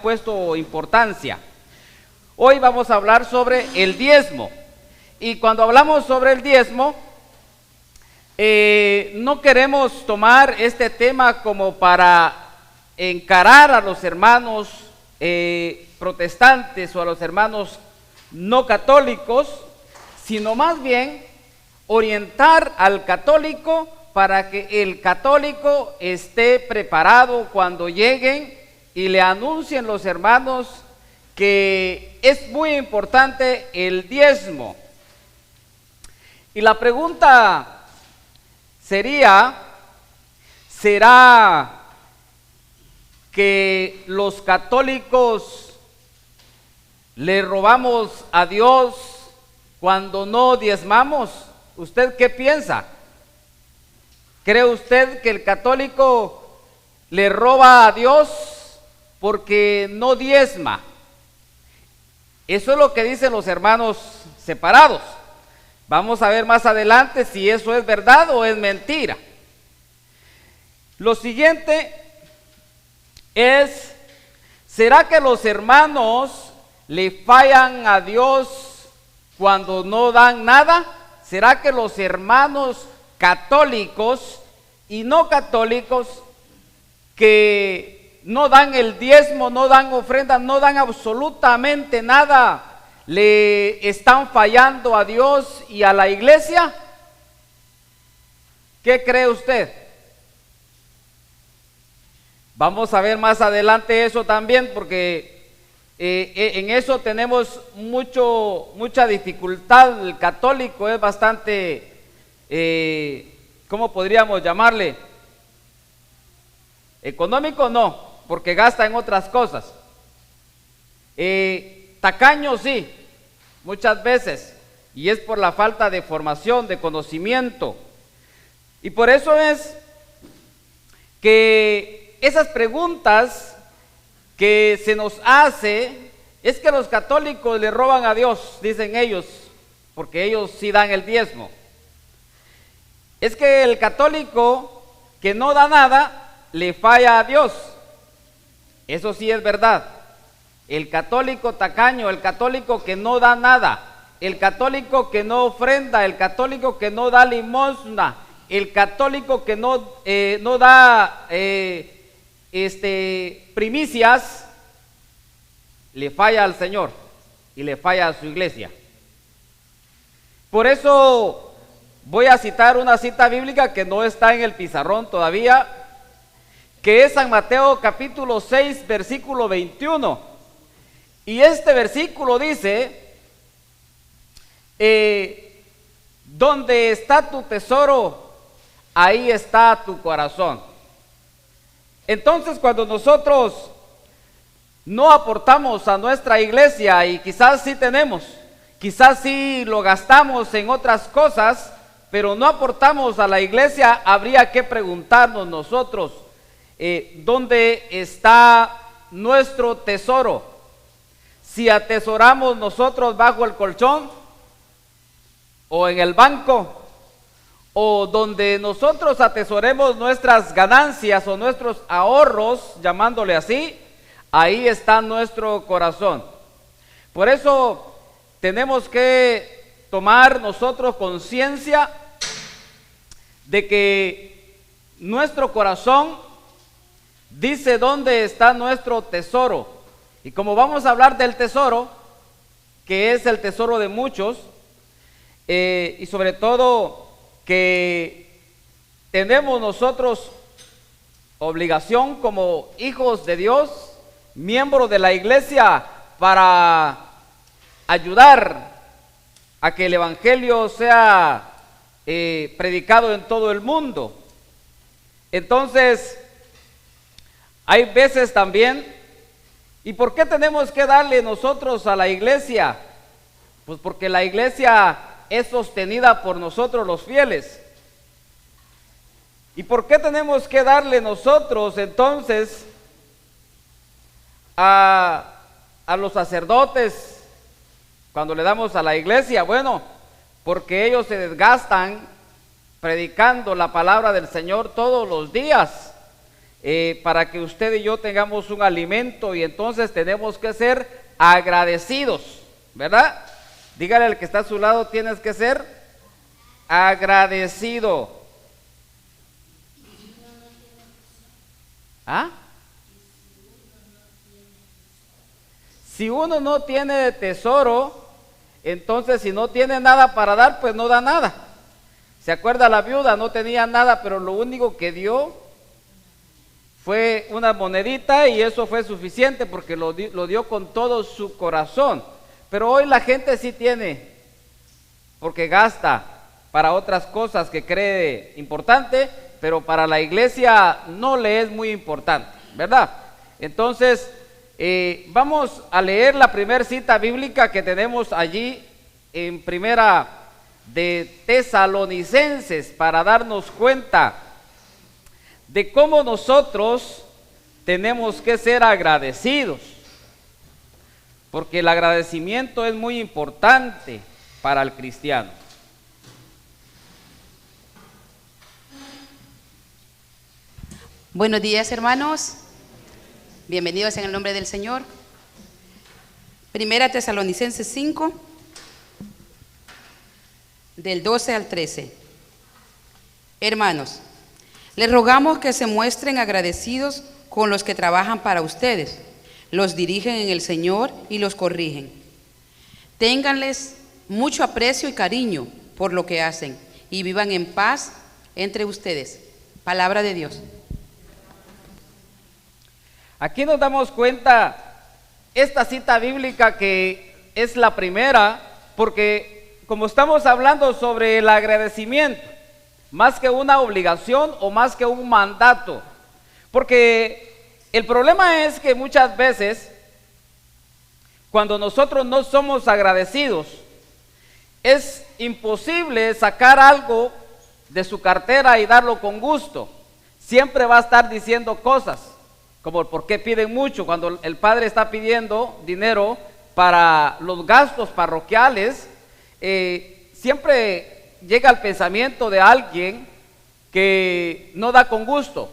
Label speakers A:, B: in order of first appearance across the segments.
A: puesto importancia. Hoy vamos a hablar sobre el diezmo. Y cuando hablamos sobre el diezmo, no queremos tomar este tema como para encarar a los hermanos protestantes o a los hermanos no católicos, sino más bien orientar al católico para que el católico esté preparado cuando lleguen y le anuncien los hermanos que es muy importante el diezmo. Y la pregunta sería, ¿será que los católicos le robamos a Dios cuando no diezmamos? ¿Usted qué piensa? ¿Cree usted que el católico le roba a Dios porque no diezma? Eso es lo que dicen los hermanos separados. Vamos a ver más adelante si eso es verdad o es mentira. Lo siguiente es, ¿será que los hermanos le fallan a Dios cuando no dan nada? ¿Será que los hermanos católicos y no católicos que no dan el diezmo, no dan ofrenda, no dan absolutamente nada, le están fallando a Dios y a la iglesia? ¿Qué cree usted? Vamos a ver más adelante eso también, porque en eso tenemos mucha dificultad. El católico es bastante, ¿cómo podríamos llamarle? Económico no, porque gasta en otras cosas. Tacaño sí, muchas veces, y es por la falta de formación, de conocimiento. Y por eso es que esas preguntas que se nos hace, es que los católicos le roban a Dios, dicen ellos, porque ellos sí dan el diezmo. Es que el católico que no da nada le falla a Dios. Eso sí es verdad. El católico tacaño, el católico que no da nada, el católico que no ofrenda, el católico que no da limosna, el católico que no da primicias, le falla al Señor y le falla a su iglesia. Por eso voy a citar una cita bíblica que no está en el pizarrón todavía, que es San Mateo capítulo 6, versículo 21. Y este versículo dice, donde está tu tesoro, ahí está tu corazón. Entonces, cuando nosotros no aportamos a nuestra iglesia, y quizás sí tenemos, quizás sí lo gastamos en otras cosas, pero no aportamos a la iglesia, habría que preguntarnos nosotros, ¿dónde está nuestro tesoro? Si atesoramos nosotros bajo el colchón, o en el banco, o donde nosotros atesoremos nuestras ganancias o nuestros ahorros, llamándole así, ahí está nuestro corazón. Por eso tenemos que tomar nosotros conciencia de que nuestro corazón dice dónde está nuestro tesoro. Y como vamos a hablar del tesoro, que es el tesoro de muchos, y sobre todo que tenemos nosotros obligación como hijos de Dios, miembros de la iglesia, para ayudar a que el evangelio sea predicado en todo el mundo. Entonces, hay veces también, ¿y por qué tenemos que darle nosotros a la iglesia? Pues porque la iglesia es sostenida por nosotros los fieles. ¿Y por qué tenemos que darle nosotros entonces a los sacerdotes cuando le damos a la iglesia? Bueno, porque ellos se desgastan predicando la palabra del Señor todos los días. para que usted y yo tengamos un alimento, y entonces tenemos que ser agradecidos, ¿verdad? Dígale al que está a su lado, tienes que ser agradecido. ¿Ah? Si uno no tiene tesoro, entonces si no tiene nada para dar, pues no da nada. ¿Se acuerda la viuda? No tenía nada, pero lo único que dio fue una monedita, y eso fue suficiente porque lo dio con todo su corazón. Pero hoy la gente sí tiene, porque gasta para otras cosas que cree importante, pero para la iglesia no le es muy importante, ¿verdad? Entonces, vamos a leer la primera cita bíblica que tenemos allí en Primera de Tesalonicenses, para darnos cuenta de cómo nosotros tenemos que ser agradecidos, porque el agradecimiento es muy importante para el cristiano.
B: Buenos días, hermanos. Bienvenidos en el nombre del Señor. Primera Tesalonicenses 5, del 12 al 13. Hermanos, les rogamos que se muestren agradecidos con los que trabajan para ustedes, los dirigen en el Señor y los corrigen. Ténganles mucho aprecio y cariño por lo que hacen, y vivan en paz entre ustedes. Palabra de Dios.
A: Aquí nos damos cuenta esta cita bíblica, que es la primera, porque como estamos hablando sobre el agradecimiento, más que una obligación o más que un mandato, porque el problema es que muchas veces cuando nosotros no somos agradecidos, es imposible sacar algo de su cartera y darlo con gusto. Siempre va a estar diciendo cosas como por qué piden mucho. Cuando el padre está pidiendo dinero para los gastos parroquiales, siempre llega al pensamiento de alguien que no da con gusto,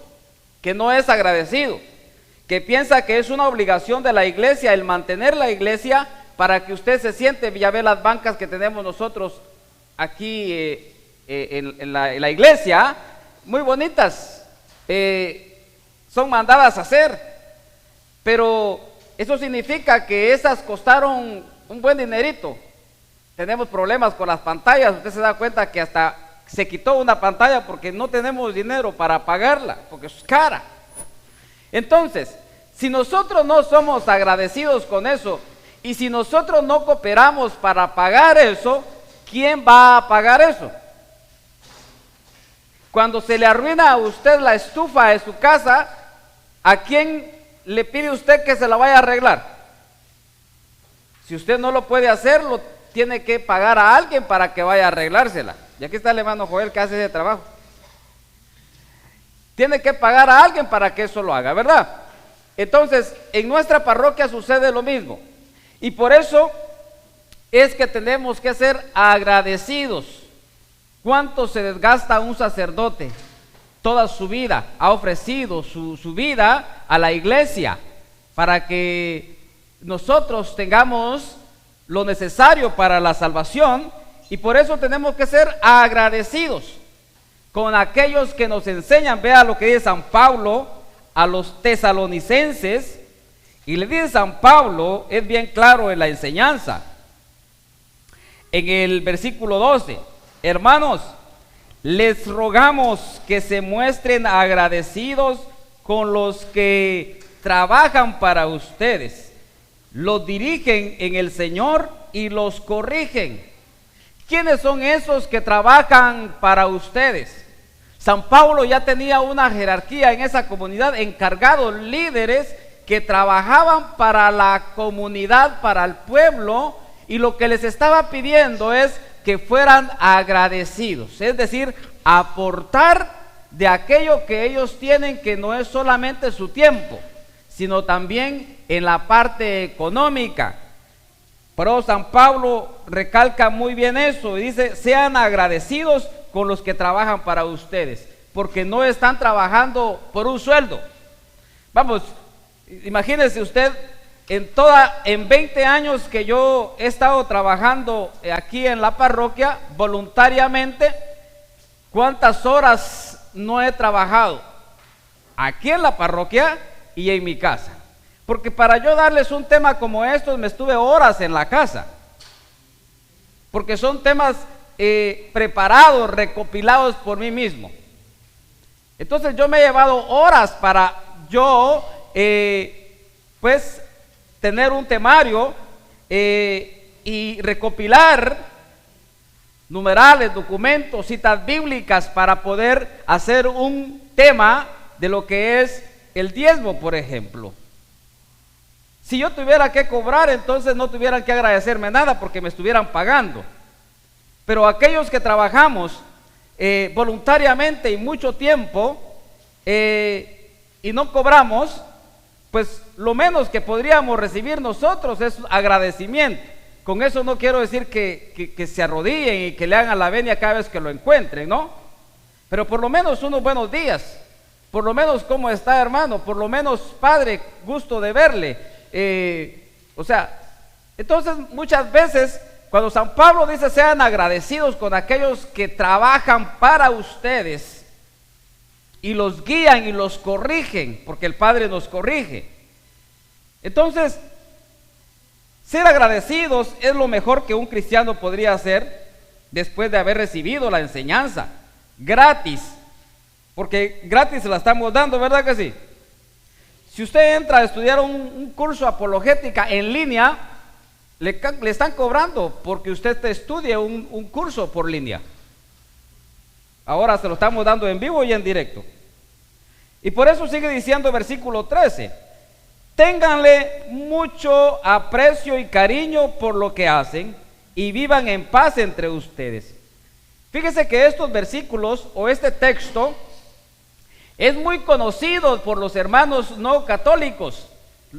A: que no es agradecido, que piensa que es una obligación de la iglesia el mantener la iglesia para que usted se siente. Ya ve las bancas que tenemos nosotros aquí en la iglesia, muy bonitas, son mandadas a hacer, pero eso significa que esas costaron un buen dinerito. Tenemos problemas con las pantallas. Usted se da cuenta que hasta se quitó una pantalla porque no tenemos dinero para pagarla, porque es cara. Entonces, si nosotros no somos agradecidos con eso, y si nosotros no cooperamos para pagar eso, ¿quién va a pagar eso? Cuando se le arruina a usted la estufa de su casa, ¿a quién le pide usted que se la vaya a arreglar? Si usted no lo puede hacer, lo tiene que pagar a alguien para que vaya a arreglársela. Y aquí está el hermano Joel que hace ese trabajo. Tiene que pagar a alguien para que eso lo haga, ¿verdad? Entonces, en nuestra parroquia sucede lo mismo. Y por eso es que tenemos que ser agradecidos. ¿Cuánto se desgasta un sacerdote? Toda su vida ha ofrecido su vida a la iglesia para que nosotros tengamos lo necesario para la salvación, y por eso tenemos que ser agradecidos con aquellos que nos enseñan. Vea lo que dice San Pablo a los tesalonicenses, y le dice San Pablo, es bien claro en la enseñanza, en el versículo 12: hermanos, les rogamos que se muestren agradecidos con los que trabajan para ustedes, los dirigen en el Señor y los corrigen. ¿Quiénes son esos que trabajan para ustedes? San Pablo ya tenía una jerarquía en esa comunidad, encargados, líderes que trabajaban para la comunidad, para el pueblo, y lo que les estaba pidiendo es que fueran agradecidos, es decir, aportar de aquello que ellos tienen, que no es solamente su tiempo, sino también en la parte económica. Pero San Pablo recalca muy bien eso y dice: sean agradecidos con los que trabajan para ustedes, porque no están trabajando por un sueldo, Vamos, imagínese usted, en 20 años que yo he estado trabajando aquí en la parroquia, voluntariamente, ¿cuántas horas no he trabajado? Aquí en la parroquia y en mi casa. Porque para yo darles un tema como estos, me estuve horas en la casa. Porque son temas preparados, recopilados por mí mismo. Entonces yo me he llevado horas para yo, pues, tener un temario y recopilar numerales, documentos, citas bíblicas para poder hacer un tema de lo que es el diezmo, por ejemplo. Si yo tuviera que cobrar, entonces no tuvieran que agradecerme nada porque me estuvieran pagando. Pero aquellos que trabajamos voluntariamente y mucho tiempo y no cobramos, pues lo menos que podríamos recibir nosotros es agradecimiento. Con eso no quiero decir que se arrodillen y que le hagan la venia cada vez que lo encuentren, ¿no? Pero por lo menos unos buenos días, por lo menos cómo está, hermano, por lo menos padre, gusto de verle. Entonces muchas veces cuando San Pablo dice sean agradecidos con aquellos que trabajan para ustedes y los guían y los corrigen, porque el Padre nos corrige. Entonces, ser agradecidos es lo mejor que un cristiano podría hacer después de haber recibido la enseñanza gratis, porque gratis se la estamos dando, ¿verdad que sí? Si usted entra a estudiar un curso apologética en línea, le están cobrando porque usted estudia un curso por línea. Ahora se lo estamos dando en vivo y en directo. Y por eso sigue diciendo el versículo 13: ténganle mucho aprecio y cariño por lo que hacen y vivan en paz entre ustedes. Fíjese que estos versículos o este texto es muy conocido por los hermanos no católicos,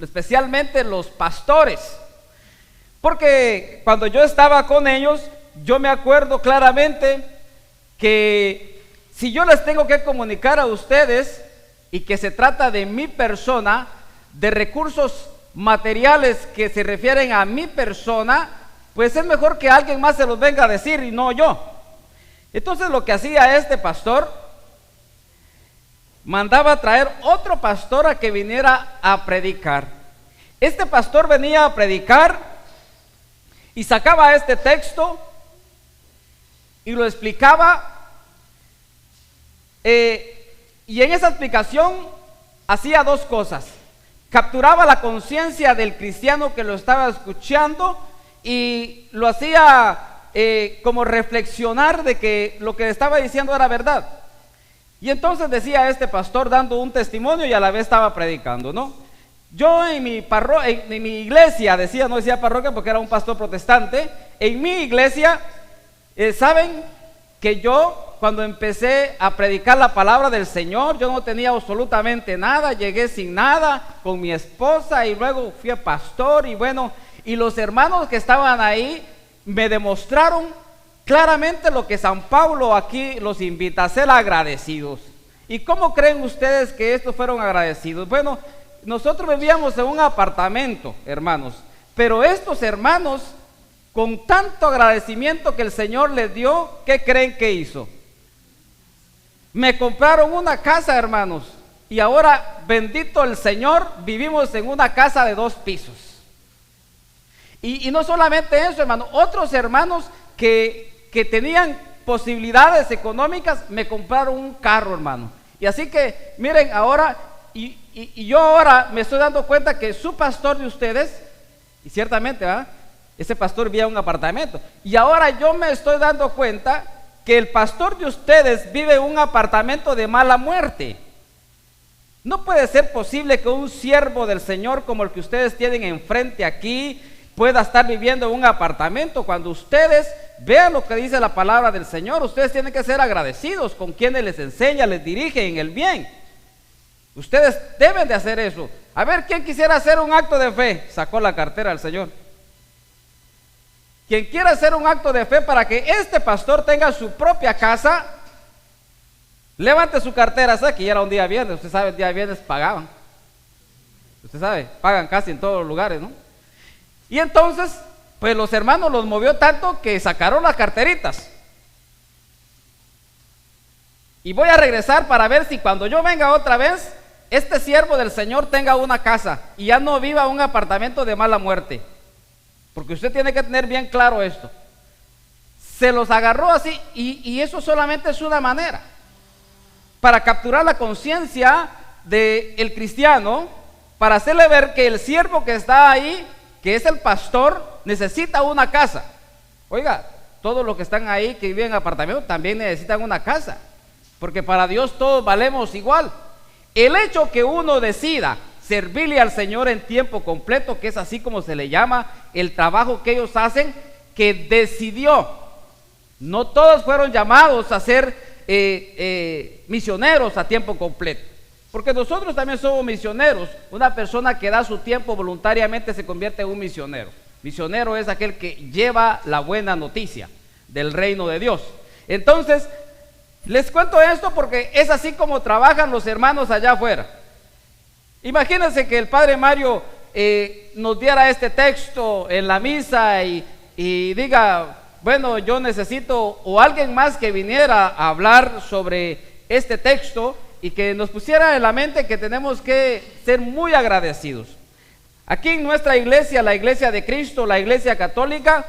A: especialmente los pastores. Porque cuando yo estaba con ellos, yo me acuerdo claramente que si yo les tengo que comunicar a ustedes y que se trata de mi persona, de recursos materiales que se refieren a mi persona, pues es mejor que alguien más se los venga a decir y no yo. Entonces lo que hacía este pastor, mandaba a traer otro pastor a que viniera a predicar. Este pastor venía a predicar y sacaba este texto y lo explicaba, y en esa explicación hacía dos cosas: capturaba la conciencia del cristiano que lo estaba escuchando y lo hacía como reflexionar de que lo que estaba diciendo era verdad. Y entonces decía este pastor dando un testimonio y a la vez estaba predicando, ¿no? Yo en mi iglesia, no decía parroquia porque era un pastor protestante, en mi iglesia, saben que yo cuando empecé a predicar la palabra del Señor, yo no tenía absolutamente nada, llegué sin nada con mi esposa y luego fui a pastor y bueno, y los hermanos que estaban ahí me demostraron claramente lo que San Pablo aquí los invita a ser agradecidos. ¿Y cómo creen ustedes que estos fueron agradecidos? Bueno, nosotros vivíamos en un apartamento, hermanos, pero estos hermanos, con tanto agradecimiento que el Señor les dio, ¿qué creen que hizo? Me compraron una casa, hermanos, y ahora, bendito el Señor, vivimos en una casa de 2 pisos. Y no solamente eso, hermano, otros hermanos que tenían posibilidades económicas, me compraron un carro, hermano. Y así que, miren, ahora, y yo ahora me estoy dando cuenta que su pastor de ustedes, y ciertamente, ¿verdad?, ese pastor vivía en un apartamento, y ahora yo me estoy dando cuenta que el pastor de ustedes vive en un apartamento de mala muerte. No puede ser posible que un siervo del Señor como el que ustedes tienen enfrente aquí pueda estar viviendo en un apartamento. Cuando ustedes vean lo que dice la palabra del Señor, ustedes tienen que ser agradecidos con quienes les enseña, les dirige en el bien. Ustedes deben de hacer eso. A ver, ¿quién quisiera hacer un acto de fe? Sacó la cartera del Señor. Quien quiera hacer un acto de fe para que este pastor tenga su propia casa, levante su cartera. ¿Sabe que ya era un día viernes? Usted sabe, el día viernes pagaban. Usted sabe, pagan casi en todos los lugares, ¿no? Y entonces, pues los hermanos los movió tanto que sacaron las carteritas. Y voy a regresar para ver si cuando yo venga otra vez, este siervo del Señor tenga una casa y ya no viva en un apartamento de mala muerte. Porque usted tiene que tener bien claro esto. Se los agarró así y eso solamente es una manera para capturar la conciencia del cristiano, para hacerle ver que el siervo que está ahí, que es el pastor, necesita una casa. Oiga, todos los que están ahí, que viven en apartamentos, también necesitan una casa, porque para Dios todos valemos igual. El hecho que uno decida servirle al Señor en tiempo completo, que es así como se le llama el trabajo que ellos hacen, que decidió. No todos fueron llamados a ser misioneros a tiempo completo, porque nosotros también somos misioneros. Una persona que da su tiempo voluntariamente se convierte en un misionero. Misionero es aquel que lleva la buena noticia del reino de Dios. Entonces, les cuento esto porque es así como trabajan los hermanos allá afuera. Imagínense que el padre Mario nos diera este texto en la misa y diga, bueno, yo necesito, o alguien más que viniera a hablar sobre este texto y que nos pusiera en la mente que tenemos que ser muy agradecidos. Aquí en nuestra iglesia, la iglesia de Cristo, la iglesia católica,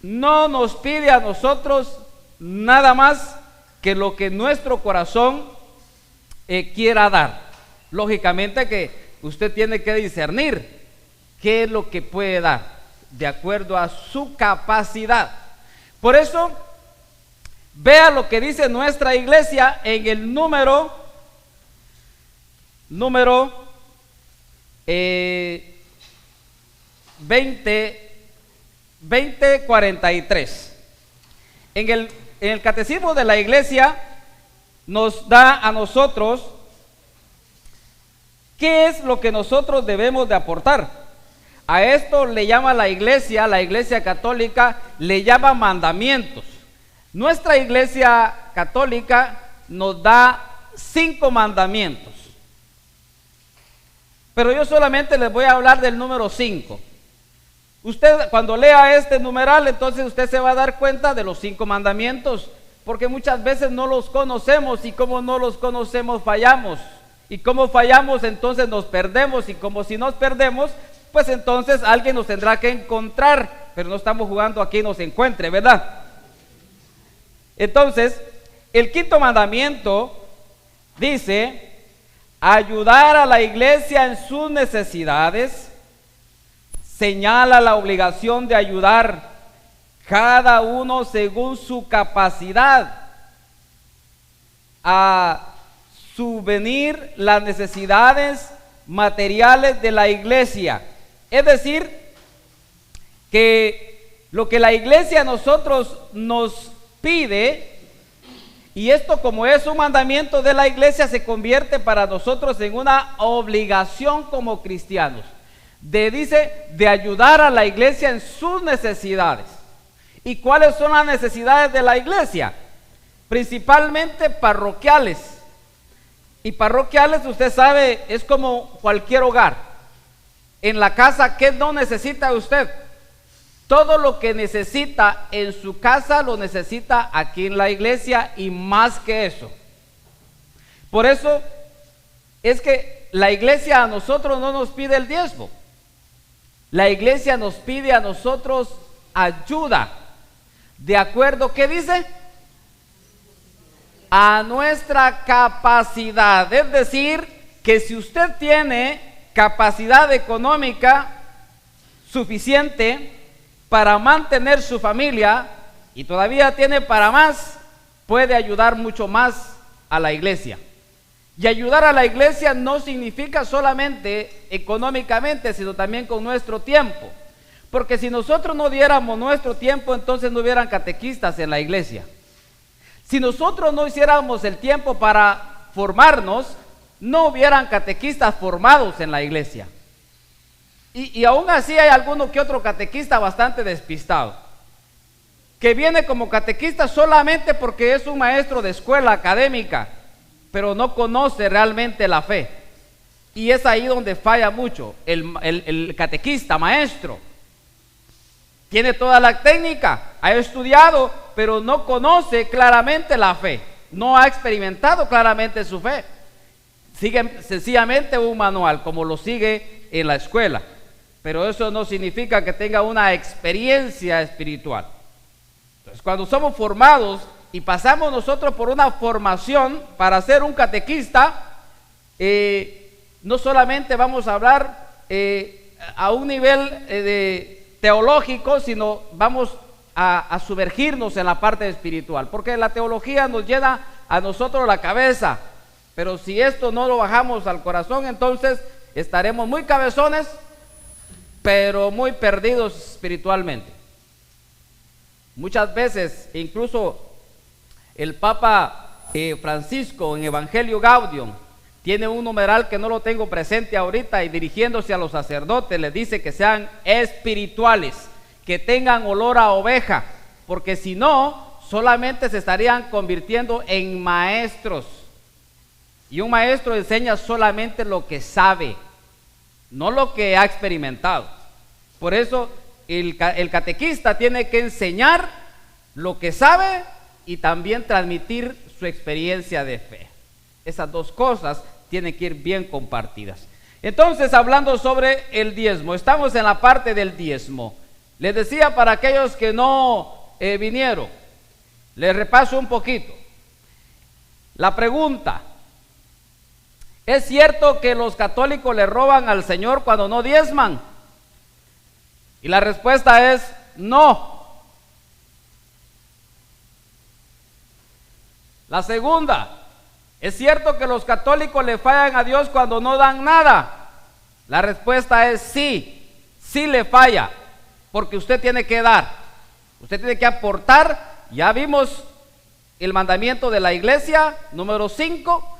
A: no nos pide a nosotros nada más que lo que nuestro corazón quiera dar. Lógicamente que usted tiene que discernir qué es lo que puede dar de acuerdo a su capacidad. Por eso, vea lo que dice nuestra iglesia en el número 2043. En el catecismo de la iglesia nos da a nosotros qué es lo que nosotros debemos de aportar. A esto le llama la iglesia católica, le llama mandamientos. Nuestra iglesia católica nos da 5 mandamientos. Pero yo solamente les voy a hablar del número 5. Usted cuando lea este numeral, entonces usted se va a dar cuenta de los 5 mandamientos, porque muchas veces no los conocemos, y como no los conocemos fallamos, y como fallamos entonces nos perdemos, y como si nos perdemos, pues entonces alguien nos tendrá que encontrar, pero no estamos jugando a quien nos encuentre, ¿verdad? Entonces, el 5º mandamiento dice: ayudar a la iglesia en sus necesidades. Señala la obligación de ayudar cada uno según su capacidad a subvenir las necesidades materiales de la iglesia. Es decir, que lo que la iglesia a nosotros nos pide, y esto como es un mandamiento de la iglesia, se convierte para nosotros en una obligación como cristianos. De ayudar a la iglesia en sus necesidades. ¿Y cuáles son las necesidades de la iglesia? Principalmente parroquiales. Y parroquiales, usted sabe, es como cualquier hogar. En la casa, ¿qué no necesita usted? Todo lo que necesita en su casa lo necesita aquí en la iglesia, y más que eso. Por eso es que la iglesia a nosotros no nos pide el diezmo. La iglesia nos pide a nosotros ayuda. ¿De acuerdo? ¿Qué dice? A nuestra capacidad. Es decir, que si usted tiene capacidad económica suficiente para mantener su familia y todavía tiene para más, puede ayudar mucho más a la iglesia. Y ayudar a la iglesia no significa solamente económicamente, sino también con nuestro tiempo. Porque si nosotros no diéramos nuestro tiempo, entonces no hubieran catequistas en la iglesia. Si nosotros no hiciéramos el tiempo para formarnos, no hubieran catequistas formados en la iglesia. Y aún así hay alguno que otro catequista bastante despistado, que viene como catequista solamente porque es un maestro de escuela académica, pero no conoce realmente la fe. Y es ahí donde falla mucho el catequista, maestro. Tiene toda la técnica, ha estudiado, pero no conoce claramente la fe. No ha experimentado claramente su fe. Sigue sencillamente un manual, como lo sigue en la escuela. Pero eso no significa que tenga una experiencia espiritual. Entonces, cuando somos formados y pasamos nosotros por una formación para ser un catequista, no solamente vamos a hablar a un nivel teológico, sino vamos a sumergirnos en la parte espiritual, porque la teología nos llena a nosotros la cabeza, pero si esto no lo bajamos al corazón, entonces estaremos muy cabezones, pero muy perdidos espiritualmente. Muchas veces, incluso el Papa Francisco en Evangelio Gaudium tiene un numeral que no lo tengo presente ahorita, y dirigiéndose a los sacerdotes les dice que sean espirituales, que tengan olor a oveja, porque si no, solamente se estarían convirtiendo en maestros. Y un maestro enseña solamente lo que sabe, no lo que ha experimentado. Por eso el catequista tiene que enseñar lo que sabe y también transmitir su experiencia de fe. Esas dos cosas tienen que ir bien compartidas. Entonces, hablando sobre el diezmo, estamos en la parte del diezmo. Les decía, para aquellos que no vinieron, les repaso un poquito. La pregunta: ¿es cierto que los católicos le roban al Señor cuando no diezman? Y la respuesta es no. La segunda: ¿es cierto que los católicos le fallan a Dios cuando no dan nada? La respuesta es sí, sí le falla, porque usted tiene que dar, usted tiene que aportar. Ya vimos el mandamiento de la iglesia, número 5,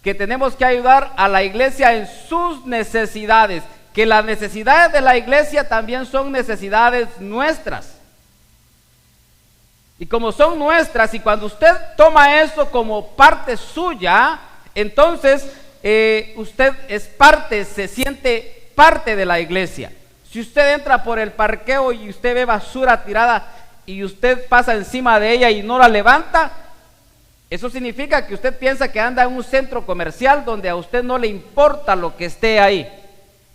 A: que tenemos que ayudar a la iglesia en sus necesidades, que las necesidades de la iglesia también son necesidades nuestras. Y como son nuestras, y cuando usted toma eso como parte suya, entonces usted es parte, se siente parte de la iglesia. Si usted entra por el parqueo y usted ve basura tirada y usted pasa encima de ella y no la levanta, eso significa que usted piensa que anda en un centro comercial donde a usted no le importa lo que esté ahí.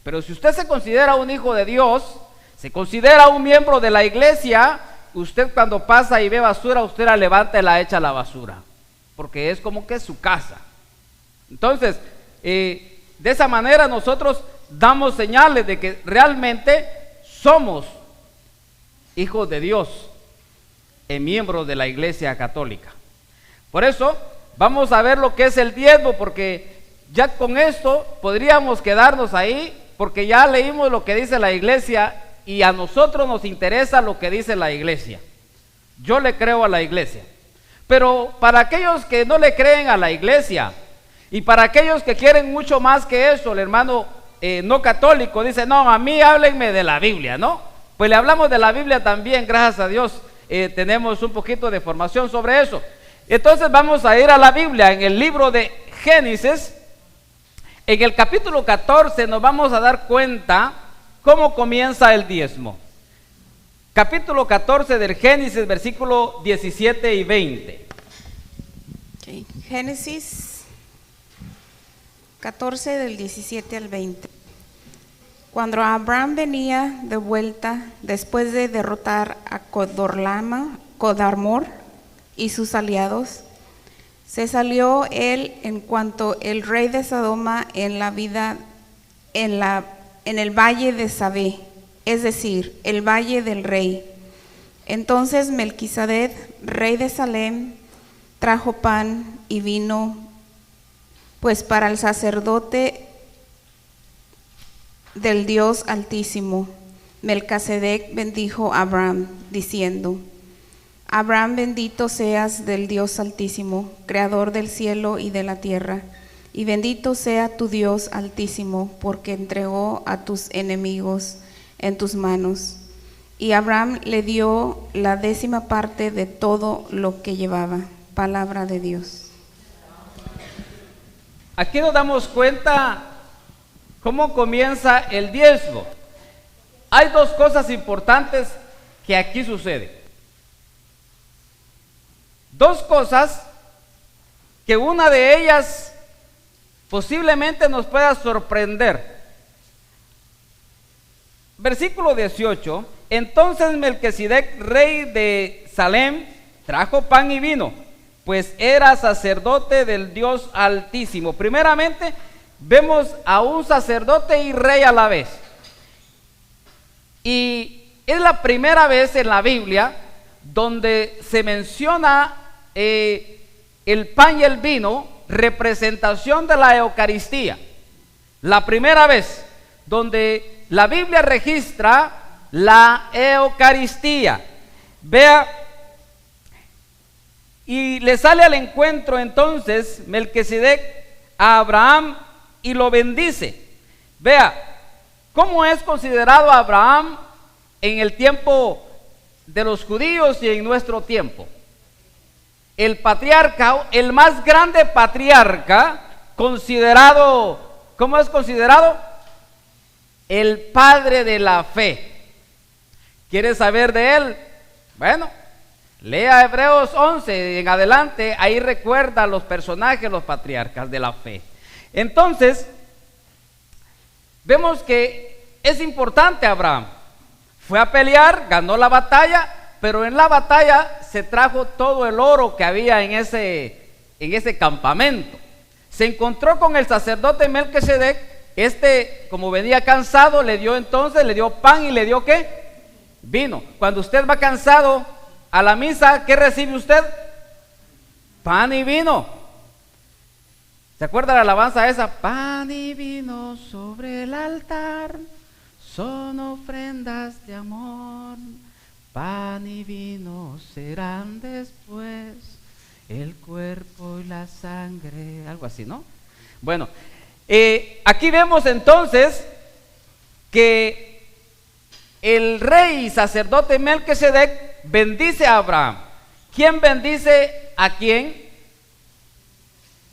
A: Pero si usted se considera un hijo de Dios, se considera un miembro de la iglesia, usted cuando pasa y ve basura, usted la levanta y la echa a la basura, porque es como que es su casa. Entonces, de esa manera nosotros damos señales de que realmente somos hijos de Dios y miembros de la iglesia católica. Por eso vamos a ver lo que es el diezmo, porque ya con esto podríamos quedarnos ahí, porque ya leímos lo que dice la iglesia y a nosotros nos interesa lo que dice la iglesia. Yo le creo a la iglesia, pero para aquellos que no le creen a la iglesia y para aquellos que quieren mucho más que eso, el hermano no católico dice: no, a mí háblenme de la Biblia, ¿no? Pues le hablamos de la Biblia también, gracias a Dios, tenemos un poquito de formación sobre eso. Entonces vamos a ir a la Biblia, en el libro de Génesis, en el capítulo 14 nos vamos a dar cuenta cómo comienza el diezmo. Capítulo 14 del Génesis, versículo 17 y 20.
C: Okay. Génesis 14 del 17 al 20. Cuando Abraham venía de vuelta después de derrotar a Codormor y sus aliados, se salió él en cuanto el rey de Sodoma en el valle de Sabé, es decir, el valle del rey. Entonces Melquisedec, rey de Salem, trajo pan y vino, pues para el sacerdote del Dios Altísimo. Melquisedec bendijo a Abraham, diciendo: Abraham, bendito seas del Dios Altísimo, creador del cielo y de la tierra, y bendito sea tu Dios Altísimo, porque entregó a tus enemigos en tus manos. Y Abraham le dio la 10ª parte de todo lo que llevaba. Palabra de Dios.
A: Aquí nos damos cuenta ¿Cómo comienza el diezmo? Hay dos cosas importantes que aquí suceden. Dos cosas que una de ellas posiblemente nos pueda sorprender. Versículo 18. Entonces Melquisedec, rey de Salem, trajo pan y vino, pues era sacerdote del Dios Altísimo. Primeramente, vemos a un sacerdote y rey a la vez. Y es la primera vez en la Biblia donde se menciona el pan y el vino, representación de la Eucaristía. La primera vez donde la Biblia registra la Eucaristía. Vea, y le sale al encuentro entonces Melquisedec a Abraham y lo bendice. Vea, ¿cómo es considerado Abraham en el tiempo de los judíos y en nuestro tiempo? El patriarca, el más grande patriarca, considerado, ¿cómo es considerado? El padre de la fe. ¿Quieres saber de él? Bueno, lea Hebreos 11 en adelante, ahí recuerda los personajes, los patriarcas de la fe. Entonces, vemos que es importante Abraham. Fue a pelear, ganó la batalla, pero en la batalla se trajo todo el oro que había en ese campamento. Se encontró con el sacerdote Melquisedec. Como venía cansado, le dio pan y le dio ¿qué? Vino. Cuando usted va cansado a la misa, ¿qué recibe usted? Pan y vino. ¿Se acuerda la alabanza esa? Pan y vino sobre el altar son ofrendas de amor. Pan y vino serán después el cuerpo y la sangre. Algo así, ¿no? Bueno, aquí vemos entonces que el rey y sacerdote Melquisedec bendice a Abraham. ¿Quién bendice a quién?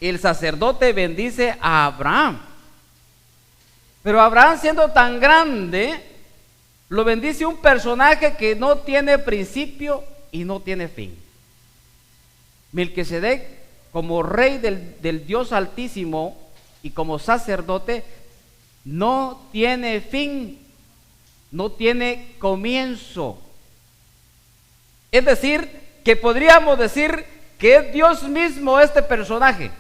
A: El sacerdote bendice a Abraham. Pero Abraham, siendo tan grande, lo bendice un personaje que no tiene principio y no tiene fin. Melquisedec, como rey del Dios Altísimo y como sacerdote, no tiene fin, no tiene comienzo. Es decir, que podríamos decir que es Dios mismo este personaje.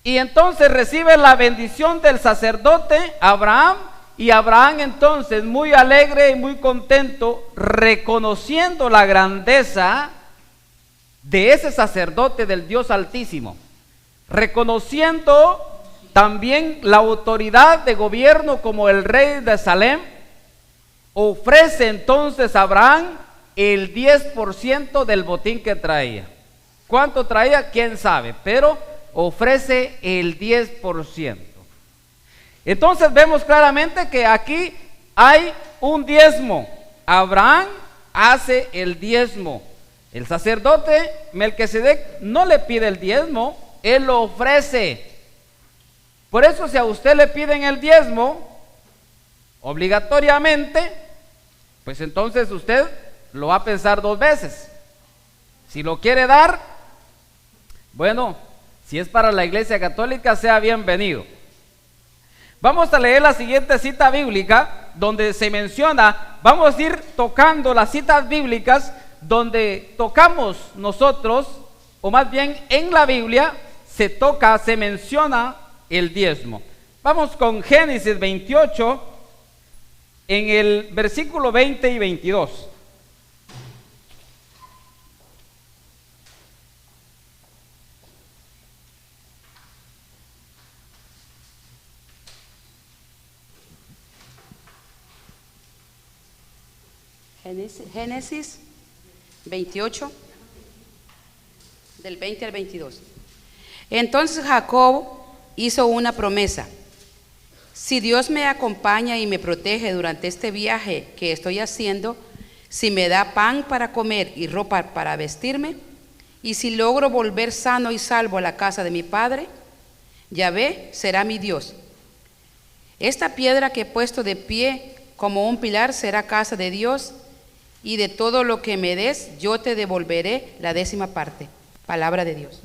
A: Y entonces recibe la bendición del sacerdote Abraham, y Abraham entonces, muy alegre y muy contento, reconociendo la grandeza de ese sacerdote del Dios Altísimo, reconociendo también la autoridad de gobierno como el rey de Salem, ofrece entonces a Abraham el 10% del botín que traía. ¿Cuánto traía? ¿Quién sabe? Pero ofrece el 10%. Entonces vemos claramente que aquí hay un diezmo. Abraham hace el diezmo. El sacerdote Melquisedec no le pide el diezmo, él lo ofrece. Por eso, si a usted le piden el diezmo obligatoriamente, pues entonces usted lo va a pensar dos veces. Si lo quiere dar, bueno, si es para la Iglesia Católica, sea bienvenido. Vamos a leer la siguiente cita bíblica donde se menciona. Vamos a ir tocando las citas bíblicas donde tocamos nosotros, o más bien en la Biblia se menciona el diezmo. Vamos con Génesis 28 en el versículo 20 y 22.
B: Génesis 28, del 20 al 22. Entonces Jacob hizo una promesa: si Dios me acompaña y me protege durante este viaje que estoy haciendo, si me da pan para comer y ropa para vestirme, y si logro volver sano y salvo a la casa de mi padre, Yahvé será mi Dios. Esta piedra que he puesto de pie como un pilar será casa de Dios, y de todo lo que me des yo te devolveré la 10ª parte. Palabra de Dios.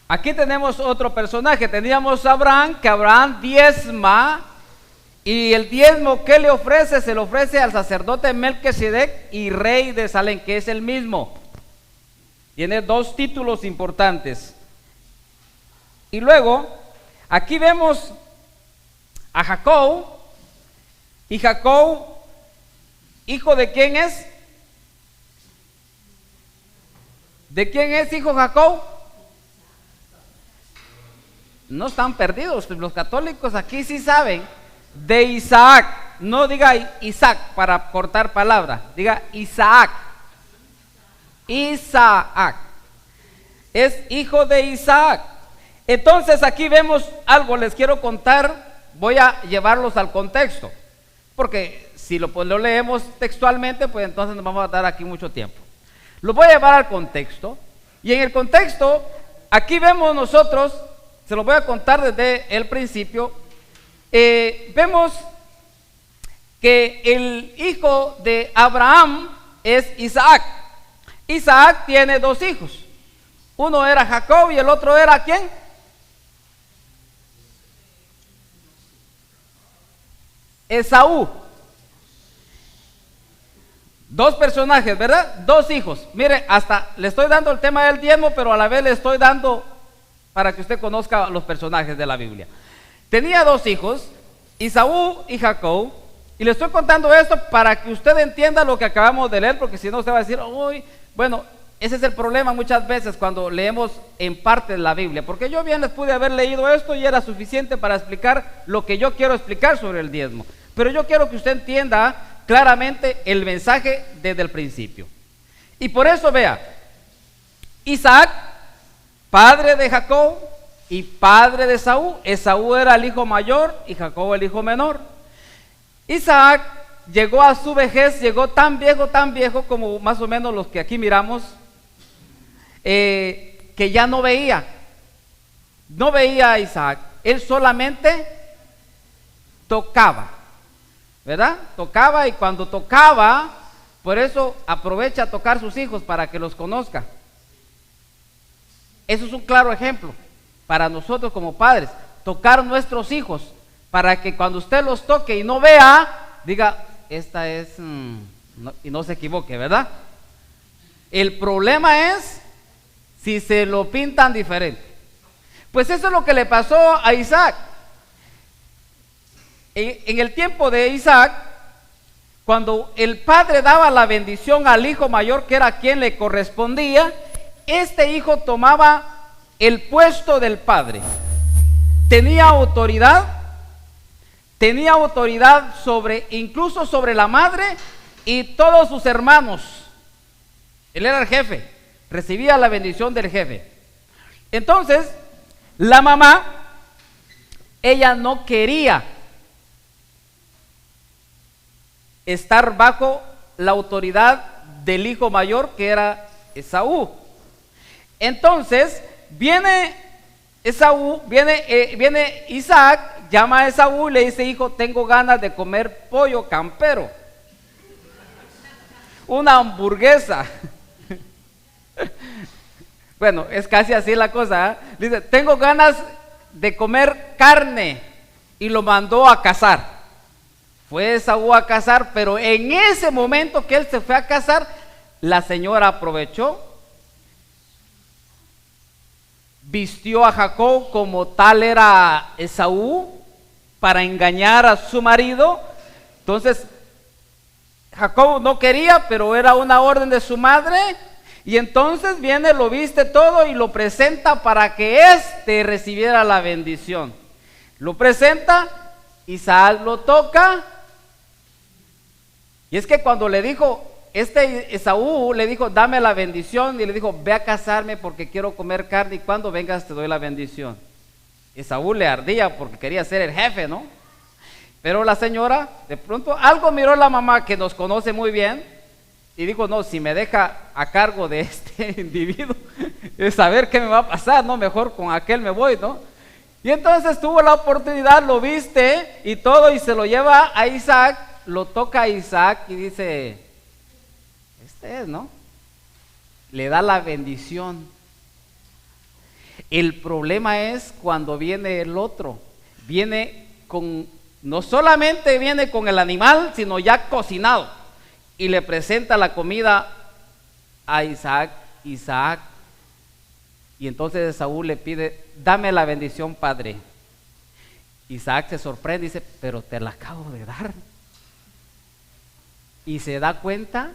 A: Aquí tenemos otro personaje. Teníamos a Abraham, que Abraham diezma, y el diezmo que le ofrece, se le ofrece al sacerdote Melquisedec y rey de Salem, que es el mismo. Tiene 2 títulos importantes. Y luego, aquí vemos a Jacob, y Jacob, ¿hijo de quién es? ¿De quién es hijo Jacob? No están perdidos, los católicos aquí sí saben. De Isaac, no diga Isaac para cortar palabra, diga Isaac. Isaac es hijo de Isaac. Entonces aquí vemos algo, les quiero contar, voy a llevarlos al contexto, porque si lo leemos textualmente, pues entonces nos vamos a dar aquí mucho tiempo. Lo voy a llevar al contexto, y en el contexto, aquí vemos nosotros, se lo voy a contar desde el principio. Vemos que el hijo de Abraham es Isaac. Isaac tiene 2 hijos. Uno era Jacob y el otro era ¿quién? Esaú. 2 personajes, ¿verdad? 2 hijos. Mire, hasta le estoy dando el tema del diezmo, pero a la vez le estoy dando para que usted conozca los personajes de la Biblia. Tenía 2 hijos, Esaú y Jacob, y le estoy contando esto para que usted entienda lo que acabamos de leer, porque si no usted va a decir, uy, bueno, ese es el problema muchas veces cuando leemos en parte de la Biblia, porque yo bien les pude haber leído esto y era suficiente para explicar lo que yo quiero explicar sobre el diezmo, pero yo quiero que usted entienda claramente el mensaje desde el principio. Y por eso vea, Isaac, padre de Jacob y padre de Esaú. Esaú era el hijo mayor y Jacob el hijo menor. Isaac llegó a su vejez, llegó tan viejo como más o menos los que aquí miramos, que ya no veía a Isaac. Él solamente tocaba, ¿verdad? Tocaba, y cuando tocaba, por eso aprovecha a tocar sus hijos para que los conozca. Eso es un claro ejemplo para nosotros como padres, tocar nuestros hijos para que cuando usted los toque y no vea, diga, esta es, y no se equivoque, ¿verdad? El problema es si se lo pintan diferente. Pues eso es lo que le pasó a Isaac. En el tiempo de Isaac, cuando el padre daba la bendición al hijo mayor, que era quien le correspondía, este hijo tomaba el puesto del padre. Tenía autoridad sobre, incluso sobre la madre y todos sus hermanos. Él era el jefe, recibía la bendición del jefe. Entonces, la mamá, ella no quería estar bajo la autoridad del hijo mayor, que era Esaú. Entonces viene Isaac, llama a Esaú y le dice, hijo, tengo ganas de comer pollo campero, una hamburguesa. Bueno, es casi así la cosa, ¿eh? Dice, tengo ganas de comer carne, y lo mandó a cazar. Fue Esaú a cazar, pero en ese momento que él se fue a cazar, la señora aprovechó, vistió a Jacob como tal era Esaú para engañar a su marido. Entonces Jacob no quería, pero era una orden de su madre, y entonces viene, lo viste todo y lo presenta para que éste recibiera la bendición. Lo presenta, Isaac lo toca, y es que cuando le dijo, Esaú le dijo, dame la bendición, y le dijo, ve a casarme porque quiero comer carne, y cuando vengas te doy la bendición. Esaú le ardía porque quería ser el jefe, ¿no? Pero la señora, de pronto, algo miró la mamá que nos conoce muy bien, y dijo, no, si me deja a cargo de este individuo, es saber qué me va a pasar, no, mejor con aquel me voy, ¿no? Y entonces tuvo la oportunidad, lo viste y todo, y se lo lleva a Isaac, lo toca a Isaac y dice, este es, ¿no? Le da la bendición. El problema es cuando viene el otro, viene con, no solamente viene con el animal, sino ya cocinado, y le presenta la comida a Isaac. Y entonces Esaú le pide, dame la bendición, padre. Isaac se sorprende y dice, pero te la acabo de dar. Y se da cuenta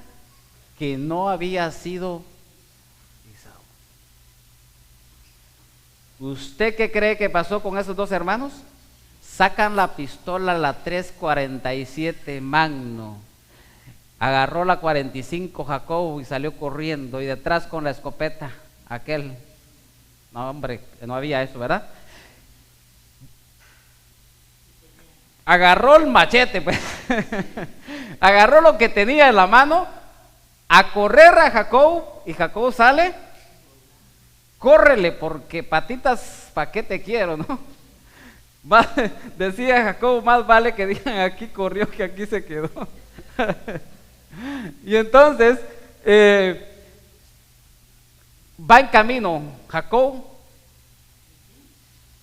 A: que no había sido Esaú. ¿Usted qué cree que pasó con esos dos hermanos? Sacan la pistola, la 347 Magno. Agarró la 45 Jacob y salió corriendo, y detrás con la escopeta aquel. No, hombre, no había eso, ¿verdad? Agarró el machete, pues. Agarró lo que tenía en la mano, a correr a Jacob, y Jacob sale, córrele, porque patitas, ¿pa' qué te quiero, no? Decía Jacob, más vale que digan aquí corrió que aquí se quedó. Y entonces va en camino Jacob.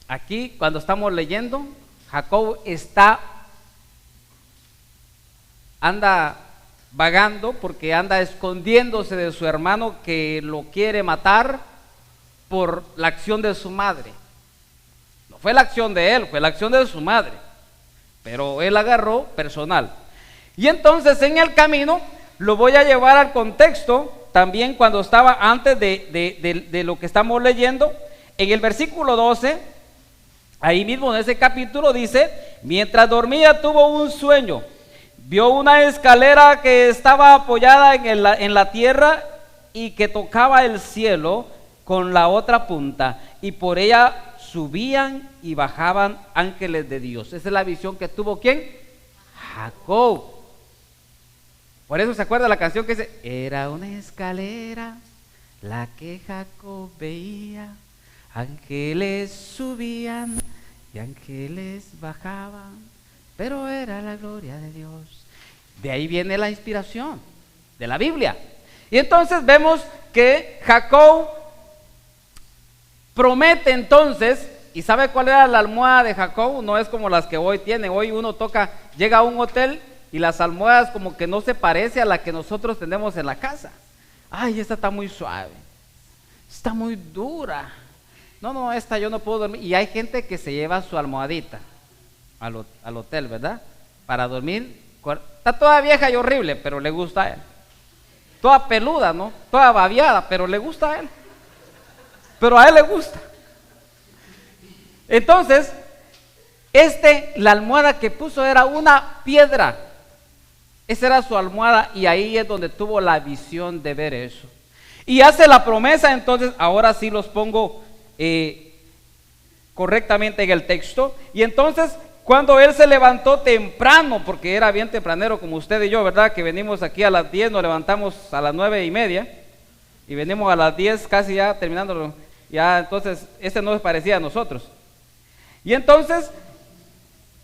A: Aquí cuando estamos leyendo, Jacob anda vagando porque anda escondiéndose de su hermano que lo quiere matar por la acción de su madre. No fue la acción de él, fue la acción de su madre, pero él agarró personal. Y entonces en el camino lo voy a llevar al contexto también cuando estaba antes de lo que estamos leyendo. En el versículo 12, ahí mismo en ese capítulo dice, mientras dormía tuvo un sueño, vio una escalera que estaba apoyada en la tierra y que tocaba el cielo con la otra punta, y por ella subían y bajaban ángeles de Dios. Esa es la visión que tuvo ¿quién? Jacob. Por eso se acuerda la canción que dice, era una escalera la que Jacob veía, ángeles subían y ángeles bajaban, pero era la gloria de Dios. De ahí viene la inspiración de la Biblia. Y entonces vemos que Jacob promete entonces, ¿y sabe cuál era la almohada de Jacob? No es como las que hoy tiene. Hoy uno llega a un hotel y las almohadas como que no se parece a la que nosotros tenemos en la casa. Ay, esta está muy suave, está muy dura. No, esta yo no puedo dormir. Y hay gente que se lleva su almohadita al hotel, ¿verdad? Para dormir. Está toda vieja y horrible, pero le gusta a él. Toda peluda, ¿no? Toda babiada, pero le gusta a él. Pero a él le gusta. Entonces, la almohada que puso era una piedra. Esa era su almohada, y ahí es donde tuvo la visión de ver eso. Y hace la promesa. Entonces, ahora sí los pongo correctamente en el texto. Y entonces, cuando él se levantó temprano, porque era bien tempranero como usted y yo, ¿verdad? Que venimos aquí a las 10, nos levantamos a las 9:30 y venimos a las 10 casi ya terminándolo. Ya entonces, no se parecía a nosotros. Y entonces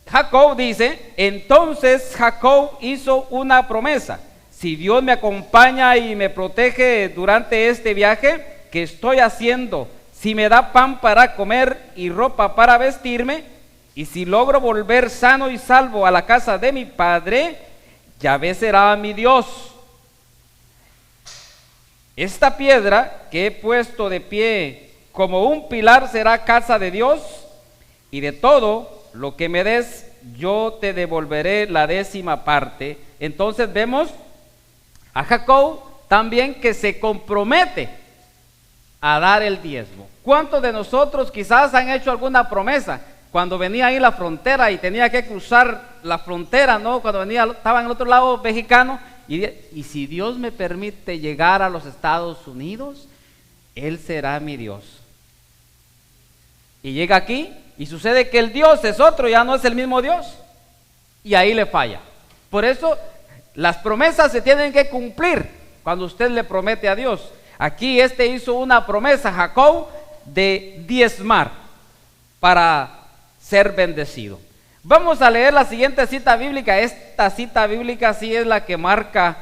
A: Jacob dice, entonces Jacob hizo una promesa: si Dios me acompaña y me protege durante este viaje que estoy haciendo, si me da pan para comer y ropa para vestirme, y si logro volver sano y salvo a la casa de mi padre, Yahvé será mi Dios. Esta piedra que he puesto de pie como un pilar será casa de Dios, y de todo lo que me des, yo te devolveré la 10ª parte. Entonces vemos a Jacob también que se compromete a dar el diezmo. ¿Cuántos de nosotros quizás han hecho alguna promesa? Cuando venía ahí la frontera y tenía que cruzar la frontera, ¿no? Cuando estaba en el otro lado mexicano, y si Dios me permite llegar a los Estados Unidos, Él será mi Dios. Y llega aquí y sucede que el Dios es otro, ya no es el mismo Dios, y ahí le falla. Por eso las promesas se tienen que cumplir. cuando usted le promete a Dios. Aquí hizo una promesa, Jacob, de diezmar para ser bendecido. Vamos a leer la siguiente cita bíblica. Esta cita bíblica sí es la que marca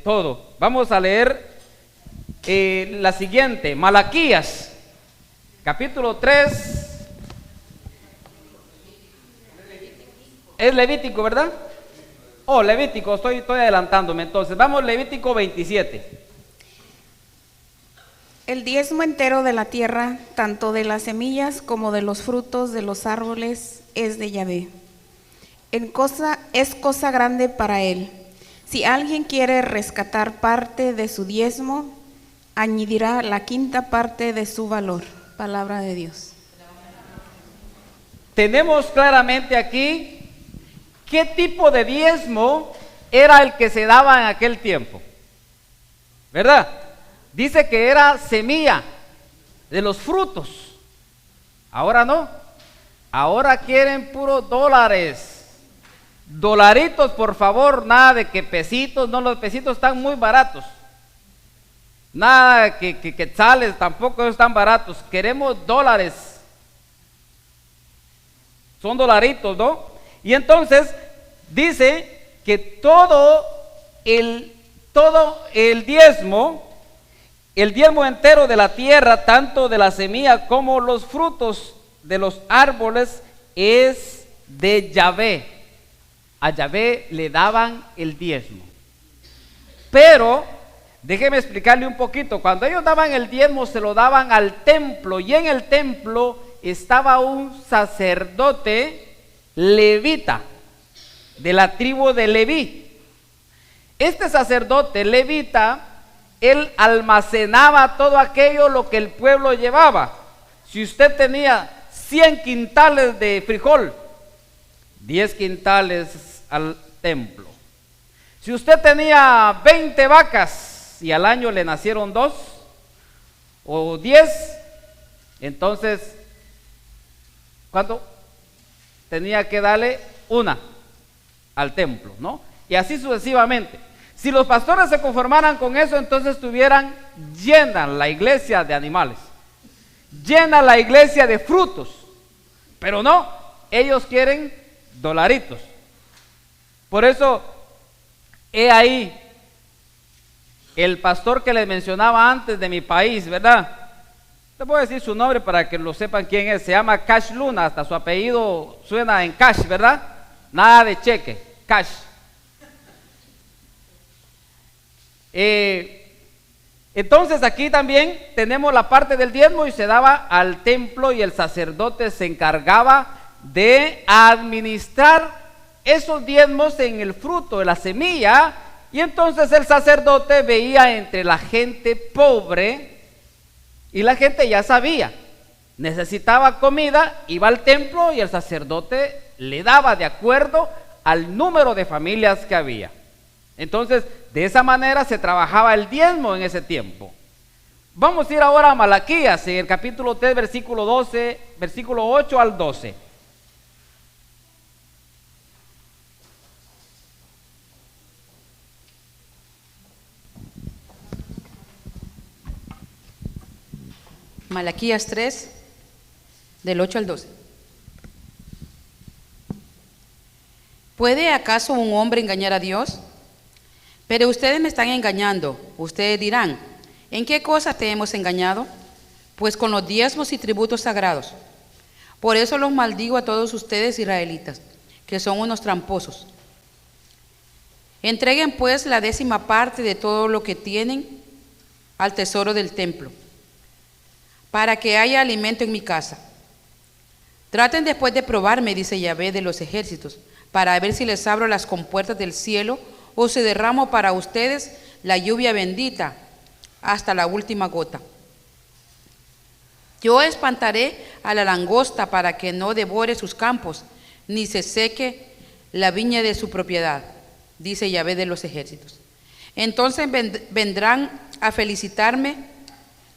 A: todo. Vamos a leer la siguiente, Malaquías, capítulo 3. Es Levítico, ¿verdad? Oh, Levítico, estoy adelantándome. Entonces, vamos, Levítico 27.
C: El diezmo entero de la tierra, tanto de las semillas como de los frutos de los árboles, es de Yahvé. Es cosa grande para él. Si alguien quiere rescatar parte de su diezmo, añadirá la quinta parte de su valor. Palabra de Dios.
A: Tenemos claramente aquí qué tipo de diezmo era el que se daba en aquel tiempo, ¿verdad? Dice que era semilla de los frutos. Ahora no. Ahora quieren puros dólares. Dolaritos, por favor, nada de que pesitos. No, los pesitos están muy baratos. Nada que quetzales, tampoco están baratos. Queremos dólares. Son dolaritos, ¿no? Y entonces dice que todo el diezmo entero de la tierra, tanto de la semilla como los frutos de los árboles, es de Yahvé. A Yahvé le daban el diezmo. Pero déjeme explicarle un poquito. Cuando ellos daban el diezmo, se lo daban al templo, y en el templo estaba un sacerdote levita de la tribu de Leví. Este sacerdote levita, él almacenaba todo aquello lo que el pueblo llevaba. Si usted tenía 100 quintales de frijol, 10 quintales al templo. Si usted tenía 20 vacas y al año le nacieron 2 o 10, entonces ¿cuánto? Tenía que darle una al templo, ¿no? Y así sucesivamente. Si los pastores se conformaran con eso, entonces tuvieran llena la iglesia de animales, llena la iglesia de frutos. Pero no, ellos quieren dolaritos. Por eso, he ahí el pastor que les mencionaba antes de mi país, ¿verdad? Le voy a decir su nombre para que lo sepan quién es. Se llama Cash Luna, hasta su apellido suena en cash, ¿verdad? Nada de cheque, cash. Entonces aquí también tenemos la parte del diezmo y se daba al templo, y el sacerdote se encargaba de administrar esos diezmos en el fruto de la semilla. Y entonces el sacerdote veía entre la gente pobre, y la gente ya sabía, necesitaba comida, iba al templo y el sacerdote le daba de acuerdo al número de familias que había. Entonces, de esa manera se trabajaba el diezmo en ese tiempo. Vamos a ir ahora a Malaquías, en el capítulo 3, versículo 12, versículo 8 al 12.
B: Malaquías 3, del 8 al 12. ¿Puede acaso un hombre engañar a Dios? Pero ustedes me están engañando. Ustedes dirán, ¿en qué cosa te hemos engañado? Pues con los diezmos y tributos sagrados. Por eso los maldigo a todos ustedes, israelitas, que son unos tramposos. Entreguen pues la 10ª parte de todo lo que tienen al tesoro del templo, para que haya alimento en mi casa. Traten después de probarme, dice Yahvé de los ejércitos, para ver si les abro las compuertas del cielo o si derramo para ustedes la lluvia bendita hasta la última gota. Yo espantaré a la langosta para que no devore sus campos, ni se seque la viña de su propiedad, dice Yahvé de los ejércitos. Entonces vendrán a felicitarme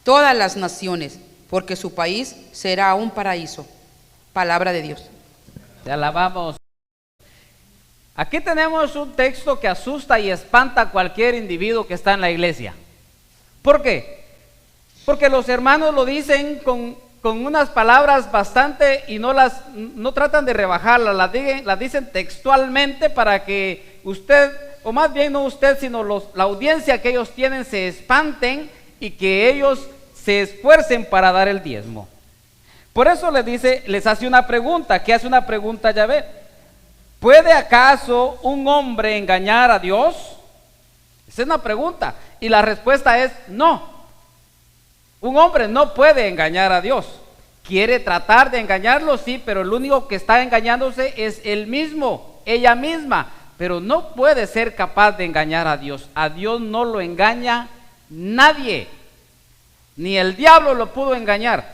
B: todas las naciones, porque su país será un paraíso. Palabra de Dios.
A: Te alabamos. Aquí tenemos un texto que asusta y espanta a cualquier individuo que está en la iglesia. ¿Por qué? Porque los hermanos lo dicen con unas palabras bastante y no tratan de rebajarlas, las dicen textualmente para que usted, o más bien no usted, sino la audiencia que ellos tienen se espanten y que ellos se esfuercen para dar el diezmo. Por eso les hace una pregunta. ¿Qué hace una pregunta Yahvé? ¿Puede acaso un hombre engañar a Dios? Esa es una pregunta. Y la respuesta es no. Un hombre no puede engañar a Dios. Quiere tratar de engañarlo, sí, pero el único que está engañándose es él mismo, ella misma. Pero no puede ser capaz de engañar a Dios. A Dios no lo engaña nadie. Ni el diablo lo pudo engañar.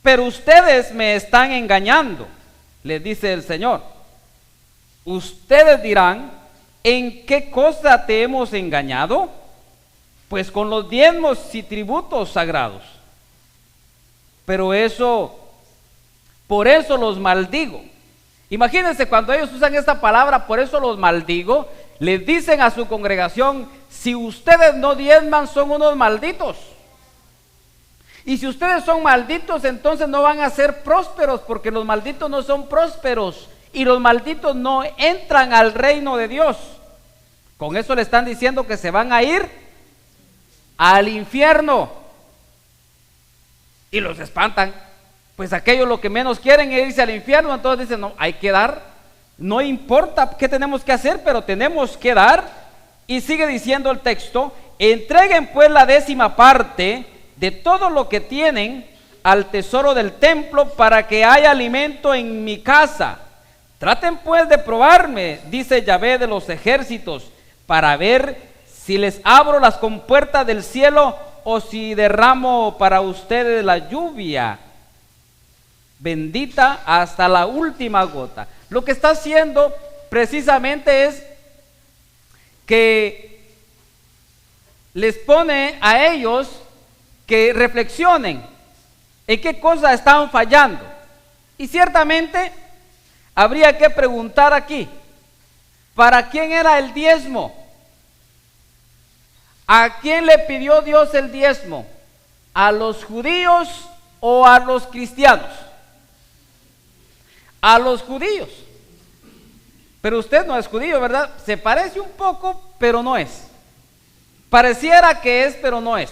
A: Pero ustedes me están engañando, les dice el Señor. Ustedes dirán, ¿en qué cosa te hemos engañado? Pues con los diezmos y tributos sagrados. Pero por eso los maldigo. Imagínense cuando ellos usan esta palabra, por eso los maldigo, les dicen a su congregación, si ustedes no diezman son unos malditos. Y si ustedes son malditos, entonces no van a ser prósperos, porque los malditos no son prósperos y los malditos no entran al reino de Dios. Con eso le están diciendo que se van a ir al infierno y los espantan. Pues aquellos lo que menos quieren es irse al infierno, entonces dicen, no, hay que dar, no importa qué tenemos que hacer, pero tenemos que dar. Y sigue diciendo el texto, entreguen pues la 10ª parte de todo lo que tienen al tesoro del templo para que haya alimento en mi casa. Traten pues de probarme, dice Yahvé de los ejércitos, para ver si les abro las compuertas del cielo o si derramo para ustedes la lluvia bendita hasta la última gota. Lo que está haciendo precisamente es que les pone a ellos que reflexionen en qué cosas estaban fallando. Y ciertamente habría que preguntar aquí, ¿para quién era el diezmo? ¿A quién le pidió Dios el diezmo? ¿A los judíos o a los cristianos? A los judíos. Pero usted no es judío, ¿verdad? Se parece un poco, pero no es. Pareciera que es, pero no es.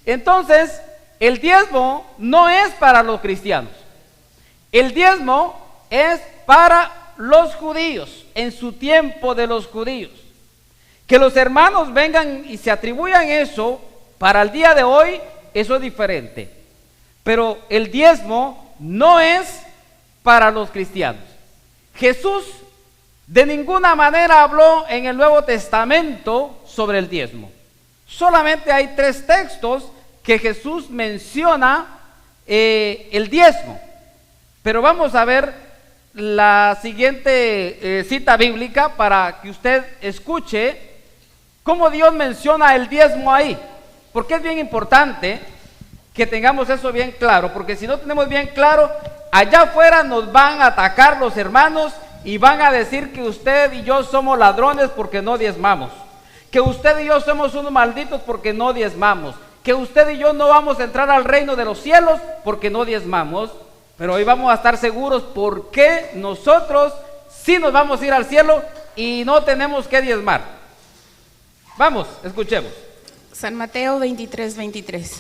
A: Entonces, el diezmo no es para los cristianos. El diezmo es para los judíos, en su tiempo de los judíos. Que los hermanos vengan y se atribuyan eso para el día de hoy, eso es diferente. Pero el diezmo no es para los cristianos. Jesús de ninguna manera habló en el Nuevo Testamento sobre el diezmo. Solamente hay 3 textos que Jesús menciona el diezmo. Pero vamos a ver la siguiente cita bíblica para que usted escuche cómo Dios menciona el diezmo ahí. Porque es bien importante que tengamos eso bien claro, porque si no tenemos bien claro, allá afuera nos van a atacar los hermanos y van a decir que usted y yo somos ladrones porque no diezmamos, que usted y yo somos unos malditos porque no diezmamos, que usted y yo no vamos a entrar al reino de los cielos porque no diezmamos. Pero hoy vamos a estar seguros porque nosotros sí nos vamos a ir al cielo y no tenemos que diezmar. Vamos, escuchemos.
C: San Mateo 23:23.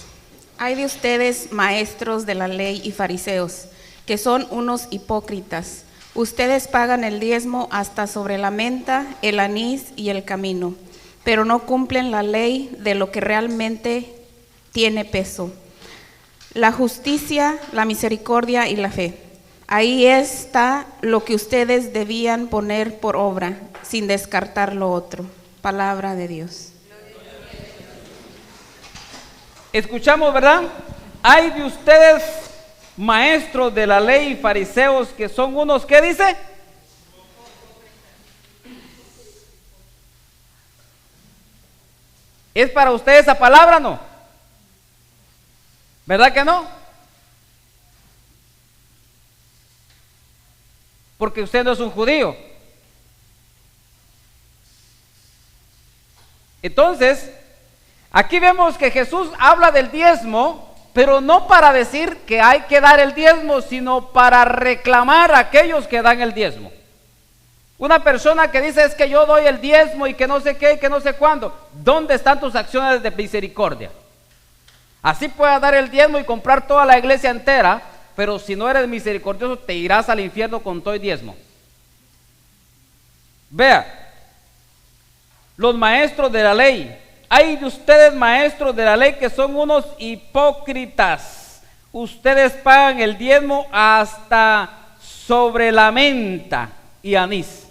C: Hay de ustedes, maestros de la ley y fariseos, que son unos hipócritas. Ustedes pagan el diezmo hasta sobre la menta, el anís y el comino, pero no cumplen la ley de lo que realmente tiene peso: la justicia, la misericordia y la fe. Ahí está lo que ustedes debían poner por obra, sin descartar lo otro. Palabra de Dios.
A: Escuchamos, ¿verdad? Hay de ustedes, maestros de la ley y fariseos, que son unos, ¿qué dice? ¿Es para usted esa palabra, no? ¿Verdad que no? porque usted no es un judío. Entonces, aquí vemos que Jesús habla del diezmo, pero no para decir que hay que dar el diezmo, sino para reclamar a aquellos que dan el diezmo. Una persona que dice es que yo doy el diezmo y que no sé qué y que no sé cuándo. ¿Dónde están tus acciones de misericordia? Así puedas dar el diezmo y comprar toda la iglesia entera, pero si no eres misericordioso te irás al infierno con todo el diezmo. Vea, los maestros de la ley. Hay de ustedes maestros de la ley que son unos hipócritas. Ustedes pagan el diezmo hasta sobre la menta y anís.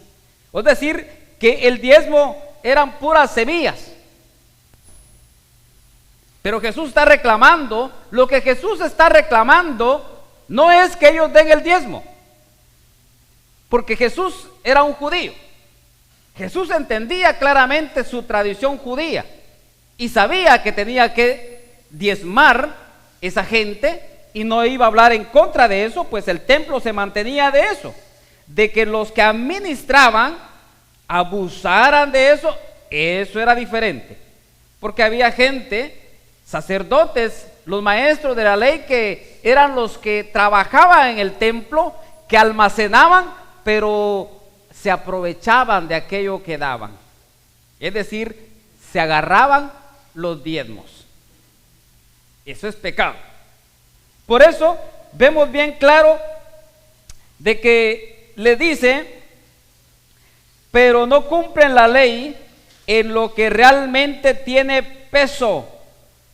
A: Es decir, que el diezmo eran puras semillas. Pero Jesús está reclamando, lo que Jesús está reclamando no es que ellos den el diezmo, porque Jesús era un judío. Jesús entendía claramente su tradición judía y sabía que tenía que diezmar esa gente y no iba a hablar en contra de eso, pues el templo se mantenía de eso, de que los que administraban abusaran de eso. Eso era diferente, porque había gente, sacerdotes, los maestros de la ley, que eran los que trabajaban en el templo, que almacenaban, pero se aprovechaban de aquello que daban. Es decir, se agarraban los diezmos. Eso es pecado. Por eso vemos bien claro de que le dice, pero no cumplen la ley en lo que realmente tiene peso,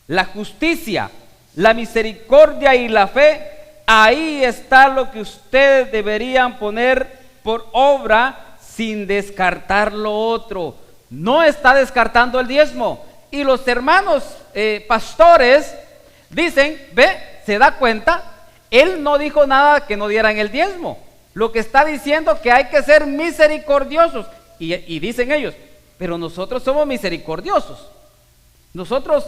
A: la justicia, la misericordia y la fe. Ahí está lo que ustedes deberían poner por obra sin descartar lo otro. No está descartando el diezmo. Y los hermanos pastores dicen, ve, se da cuenta, él no dijo nada que no dieran el diezmo. Lo que está diciendo que hay que ser misericordiosos. Y dicen ellos, pero nosotros somos misericordiosos. Nosotros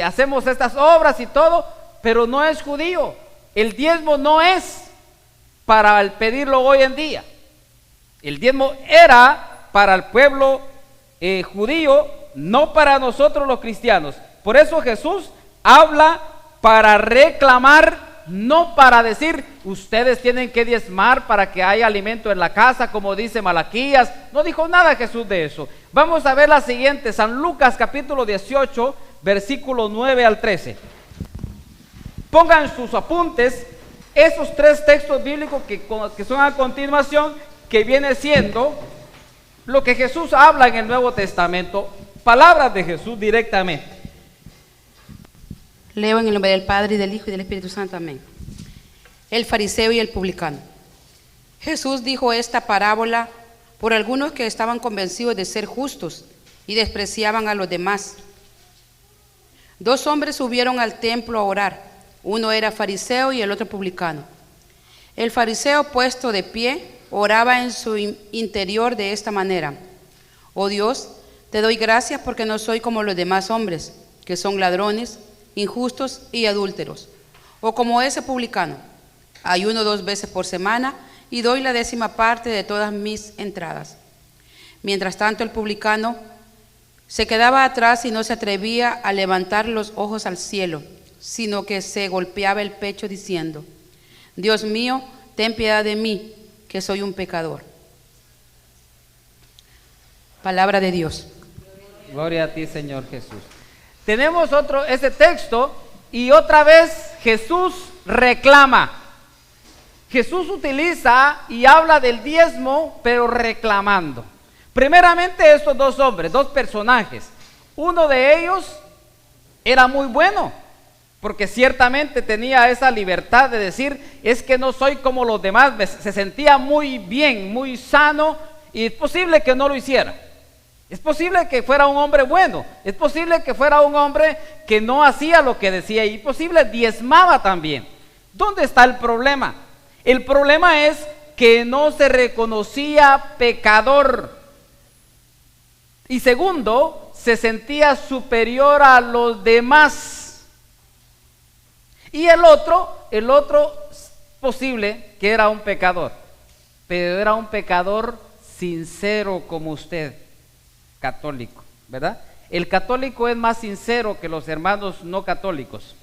A: hacemos estas obras y todo, pero no es judío. El diezmo no es para el pedirlo hoy en día. El diezmo era para el pueblo judío, no para nosotros los cristianos. Por eso Jesús habla para reclamar, no para decir, ustedes tienen que diezmar para que haya alimento en la casa, como dice Malaquías. No dijo nada Jesús de eso. Vamos a ver la siguiente, San Lucas capítulo 18, versículo 9 al 13. Pongan sus apuntes esos tres textos bíblicos que son a continuación, que viene siendo lo que Jesús habla en el Nuevo Testamento, palabras de Jesús directamente.
B: Leo en el nombre del Padre, y del Hijo, y del Espíritu Santo. Amén. El fariseo y el publicano. Jesús dijo esta parábola por algunos que estaban convencidos de ser justos y despreciaban a los demás. Dos hombres subieron al templo a orar. Uno era fariseo y el otro publicano. El fariseo, puesto de pie, oraba en su interior de esta manera: Oh Dios, te doy gracias porque no soy como los demás hombres, que son ladrones, injustos y adúlteros, o como ese publicano. Ayuno 2 veces por semana y doy la 10ª parte de todas mis entradas. Mientras tanto, el publicano se quedaba atrás y no se atrevía a levantar los ojos al cielo, sino que se golpeaba el pecho diciendo: Dios mío, ten piedad de mí, que soy un pecador. Palabra de Dios.
A: Gloria a ti, Señor Jesús. Tenemos ese texto, y otra vez Jesús reclama. Jesús utiliza y habla del diezmo, pero reclamando. Primeramente, estos dos hombres, dos personajes. Uno de ellos era muy bueno, porque ciertamente tenía esa libertad de decir, es que no soy como los demás. Se sentía muy bien, muy sano, y es posible que no lo hiciera. Es posible que fuera un hombre bueno, es posible que fuera un hombre que no hacía lo que decía, y posible diezmaba también. ¿Dónde está el problema? El problema es que no se reconocía pecador. Y segundo, se sentía superior a los demás. Y el otro posible que era un pecador. pero era un pecador sincero como usted, católico, ¿verdad? El católico es más sincero que los hermanos no católicos.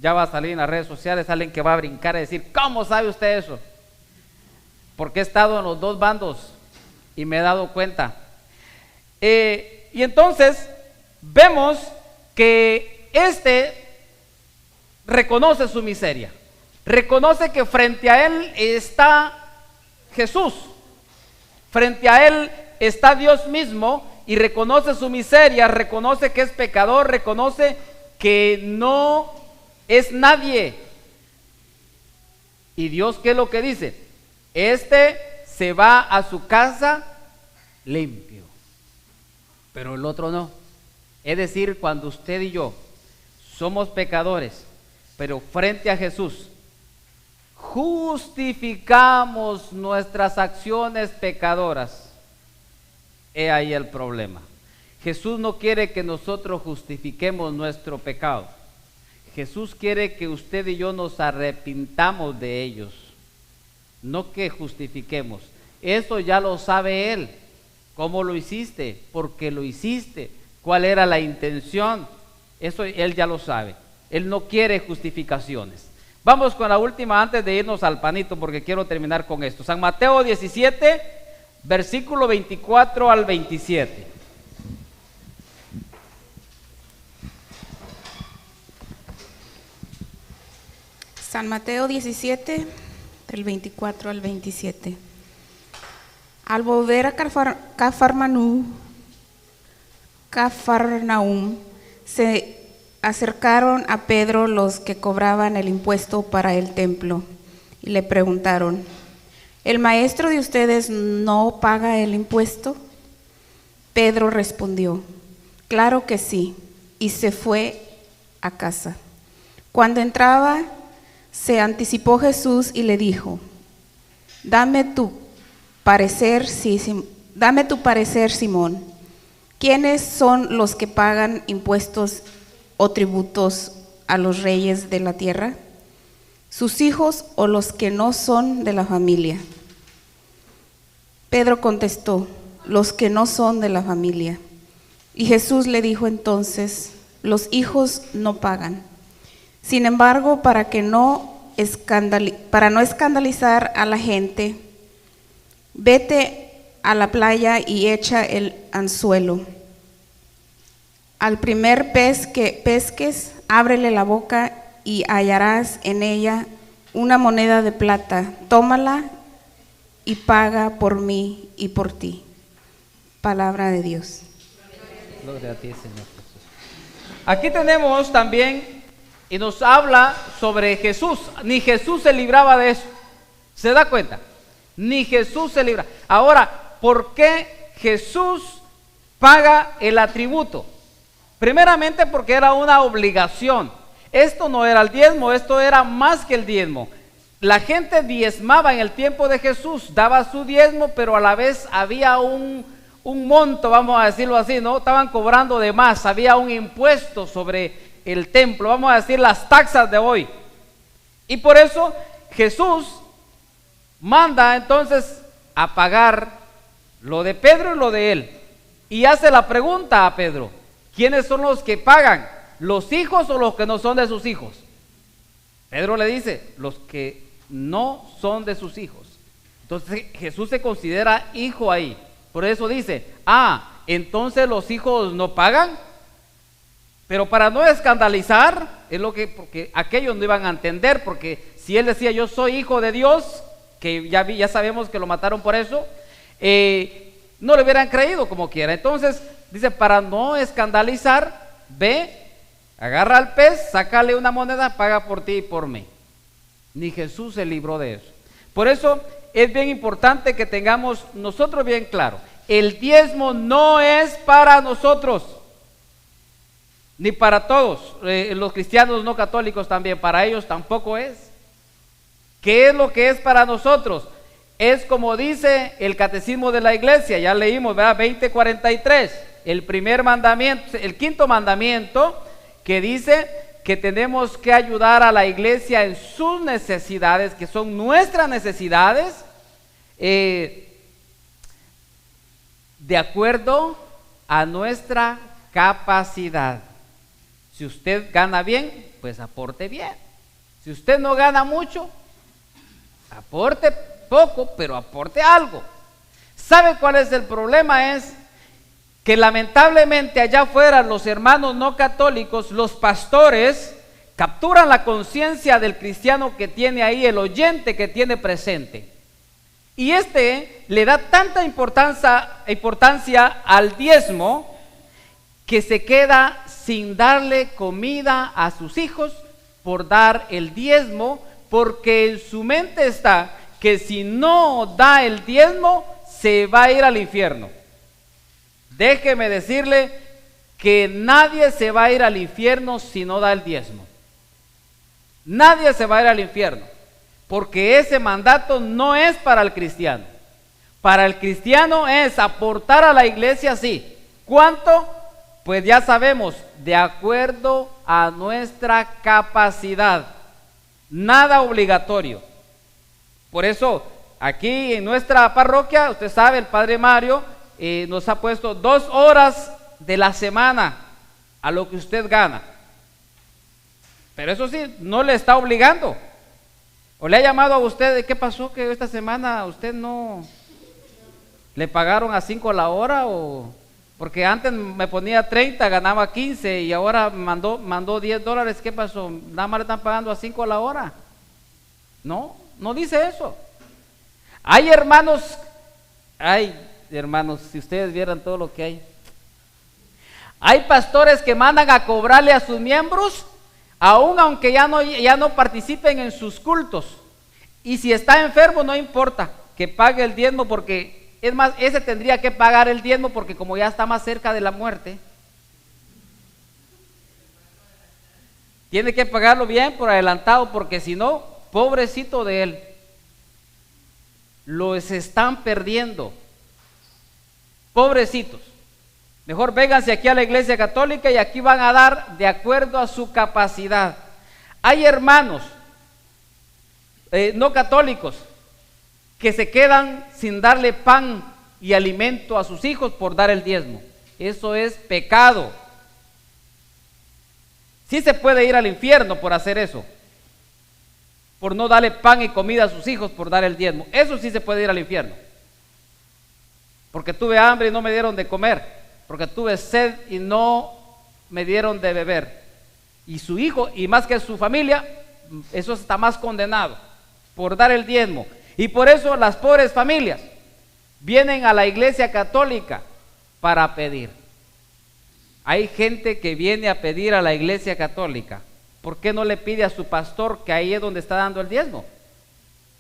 A: Ya va a salir en las redes sociales alguien que va a brincar y decir, ¿cómo sabe usted eso? Porque he estado en los dos bandos y me he dado cuenta. Y entonces vemos que reconoce su miseria, reconoce que frente a él está Jesús, frente a él está Dios mismo, y reconoce su miseria, reconoce que es pecador, reconoce que no es nadie. Y Dios, ¿qué es lo que dice? Se va a su casa limpio, pero el otro no. Es decir, cuando usted y yo somos pecadores, pero frente a Jesús justificamos nuestras acciones pecadoras, he ahí el problema. Jesús no quiere que nosotros justifiquemos nuestro pecado. Jesús quiere que usted y yo nos arrepintamos de ellos, no que justifiquemos. Eso ya lo sabe Él. ¿Cómo lo hiciste? ¿Por qué lo hiciste? ¿Cuál era la intención? Eso Él ya lo sabe. Él no quiere justificaciones. Vamos con la última antes de irnos al panito, porque quiero terminar con esto. San Mateo 17, versículo 24 al 27.
C: San Mateo 17, del 24 al 27. Al volver a Cafarnaúm, se acercaron a Pedro los que cobraban el impuesto para el templo y le preguntaron: ¿el maestro de ustedes no paga el impuesto? Pedro respondió: claro que sí, y se fue a casa. Cuando entraba, se anticipó Jesús y le dijo: Dame tu parecer, Simón. ¿Quiénes son los que pagan impuestos o tributos a los reyes de la tierra? ¿Sus hijos o los que no son de la familia? Pedro contestó: los que no son de la familia. Y Jesús le dijo entonces: los hijos no pagan. Sin embargo, para no escandalizar a la gente, vete a la playa y echa el anzuelo. Al primer pez que pesques, ábrele la boca y hallarás en ella una moneda de plata. Tómala y paga por mí y por ti. Palabra de Dios.
A: Gloria a ti, Señor Jesús. Aquí tenemos también, y nos habla sobre Jesús. Ni Jesús se libraba de eso. ¿Se da cuenta? Ni Jesús se libra. Ahora, ¿por qué Jesús paga el atributo? Primeramente porque era una obligación. Esto no era el diezmo, esto era más que el diezmo. La gente diezmaba en el tiempo de Jesús, daba su diezmo, pero a la vez había un monto, vamos a decirlo así, ¿no? Estaban cobrando de más, había un impuesto sobre el templo, vamos a decir las taxas de hoy. Y por eso Jesús manda entonces a pagar lo de Pedro y lo de él. Y hace la pregunta a Pedro: ¿quiénes son los que pagan? ¿Los hijos o los que no son de sus hijos? Pedro le dice: los que no son de sus hijos. Entonces Jesús se considera hijo ahí. Por eso dice: entonces los hijos no pagan. Pero para no escandalizar, porque aquellos no iban a entender, porque si él decía yo soy hijo de Dios, que ya sabemos que lo mataron por eso, no le hubieran creído como quiera. Entonces dice: para no escandalizar, ve, agarra al pez, sácale una moneda, paga por ti y por mí. Ni Jesús se libró de eso. Por eso es bien importante que tengamos nosotros bien claro: el diezmo no es para nosotros, ni para todos. Los cristianos no católicos también, para ellos tampoco es. ¿Qué es lo que es para nosotros? Es como dice el catecismo de la iglesia, ya leímos, ¿verdad? 20:43, el primer mandamiento, el quinto mandamiento, que dice que tenemos que ayudar a la iglesia en sus necesidades, que son nuestras necesidades, de acuerdo a nuestra capacidad. Si usted gana bien, pues aporte bien. Si usted no gana mucho, aporte poco, pero aporte algo. ¿Sabe cuál es el problema? Es que lamentablemente allá afuera los hermanos no católicos, los pastores, capturan la conciencia del cristiano que tiene ahí, el oyente que tiene presente. Y le da tanta importancia al diezmo que se queda sin darle comida a sus hijos por dar el diezmo, porque en su mente está que si no da el diezmo se va a ir al infierno. Déjeme decirle que nadie se va a ir al infierno si no da el diezmo. Nadie se va a ir al infierno, porque ese mandato no es para el cristiano. Para el cristiano es aportar a la iglesia, sí. ¿Cuánto? Pues ya sabemos, de acuerdo a nuestra capacidad. Nada obligatorio. Por eso, aquí en nuestra parroquia, usted sabe, el Padre Mario nos ha puesto 2 horas de la semana a lo que usted gana. Pero eso sí, no le está obligando. O le ha llamado a usted, ¿qué pasó que esta semana a usted no le pagaron a 5 la hora? O porque antes me ponía 30, ganaba 15 y ahora mandó $10. ¿Qué pasó? Nada más le están pagando a 5 la hora. No, no dice eso. Hay hermanos, si ustedes vieran todo lo que hay. Hay pastores que mandan a cobrarle a sus miembros, aun aunque ya no participen en sus cultos. Y si está enfermo, no importa que pague el diezmo, porque es más, ese tendría que pagar el diezmo porque como ya está más cerca de la muerte, tiene que pagarlo bien por adelantado, porque si no, pobrecito de él, los están perdiendo. Pobrecitos. Mejor vénganse aquí a la iglesia católica y aquí van a dar de acuerdo a su capacidad. Hay hermanos no católicos que se quedan sin darle pan y alimento a sus hijos por dar el diezmo. Eso es pecado. Sí se puede ir al infierno por hacer eso, por no darle pan y comida a sus hijos por dar el diezmo. Eso sí se puede ir al infierno. Porque tuve hambre y no me dieron de comer, porque tuve sed y no me dieron de beber. Y su hijo, y más que su familia, eso está más condenado por dar el diezmo. Y por eso las pobres familias vienen a la iglesia católica para pedir. Hay gente que viene a pedir a la iglesia católica. ¿Por qué no le pide a su pastor que ahí es donde está dando el diezmo?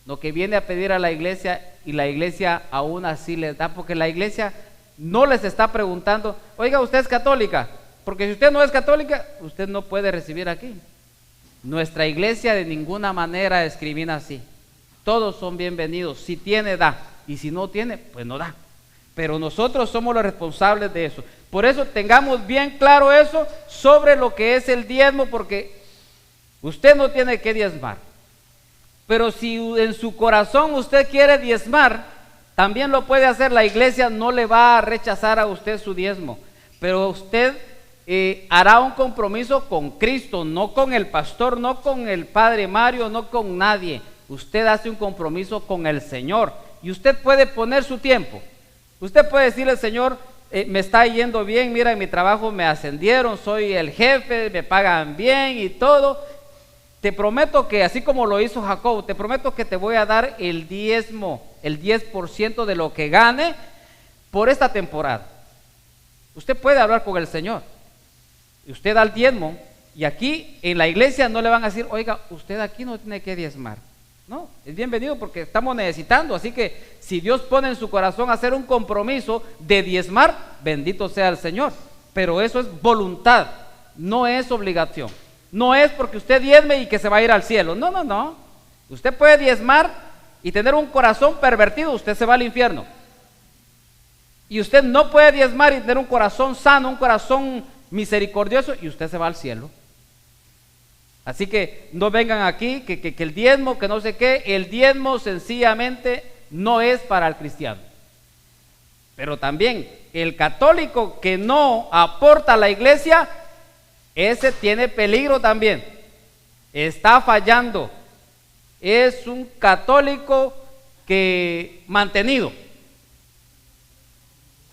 A: Lo que viene a pedir a la iglesia, y la iglesia aún así les da, porque la iglesia no les está preguntando, oiga, ¿usted es católica? Porque si usted no es católica, usted no puede recibir aquí. Nuestra iglesia de ninguna manera discrimina así. Todos son bienvenidos. Si tiene, da. Y si no tiene, pues no da. Pero nosotros somos los responsables de eso. Por eso tengamos bien claro eso sobre lo que es el diezmo, porque usted no tiene que diezmar. Pero si en su corazón usted quiere diezmar, también lo puede hacer. La iglesia no le va a rechazar a usted su diezmo. Pero usted hará un compromiso con Cristo, no con el pastor, no con el Padre Mario, no con nadie. Usted hace un compromiso con el Señor. Y usted puede poner su tiempo. Usted puede decirle al Señor, me está yendo bien, mira, en mi trabajo me ascendieron, soy el jefe, me pagan bien y todo. Te prometo que así como lo hizo Jacob, te prometo que te voy a dar el diezmo, el 10% de lo que gane por esta temporada. Usted puede hablar con el Señor. Y usted da el diezmo, y aquí en la iglesia no le van a decir, oiga, usted aquí no tiene que diezmar. No, es bienvenido porque estamos necesitando. Así que si Dios pone en su corazón hacer un compromiso de diezmar, bendito sea el Señor. Pero eso es voluntad, no es obligación. No es porque usted diezme y que se va a ir al cielo. No, no, no. Usted puede diezmar y tener un corazón pervertido, usted se va al infierno. Y usted no puede diezmar y tener un corazón sano, un corazón misericordioso, y usted se va al cielo. Así que no vengan aquí que el diezmo, que no sé qué, el diezmo sencillamente no es para el cristiano. Pero también el católico que no aporta a la iglesia, ese tiene peligro también, está fallando, es un católico que mantenido,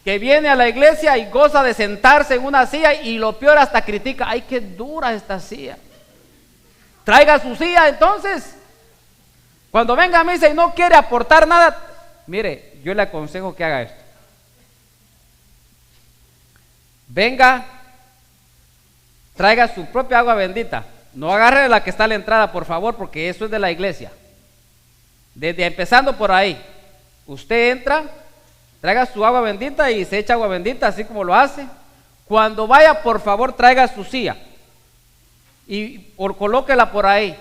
A: que viene a la iglesia y goza de sentarse en una silla y lo peor hasta critica, ay, qué dura esta silla. Traiga su silla entonces. Cuando venga a misa y no quiere aportar nada, mire, yo le aconsejo que haga esto. Venga, traiga su propia agua bendita. No agarre la que está a la entrada, por favor, porque eso es de la iglesia. Desde empezando por ahí, usted entra, traiga su agua bendita y se echa agua bendita, así como lo hace. Cuando vaya, por favor, traiga su silla y colóquela por ahí.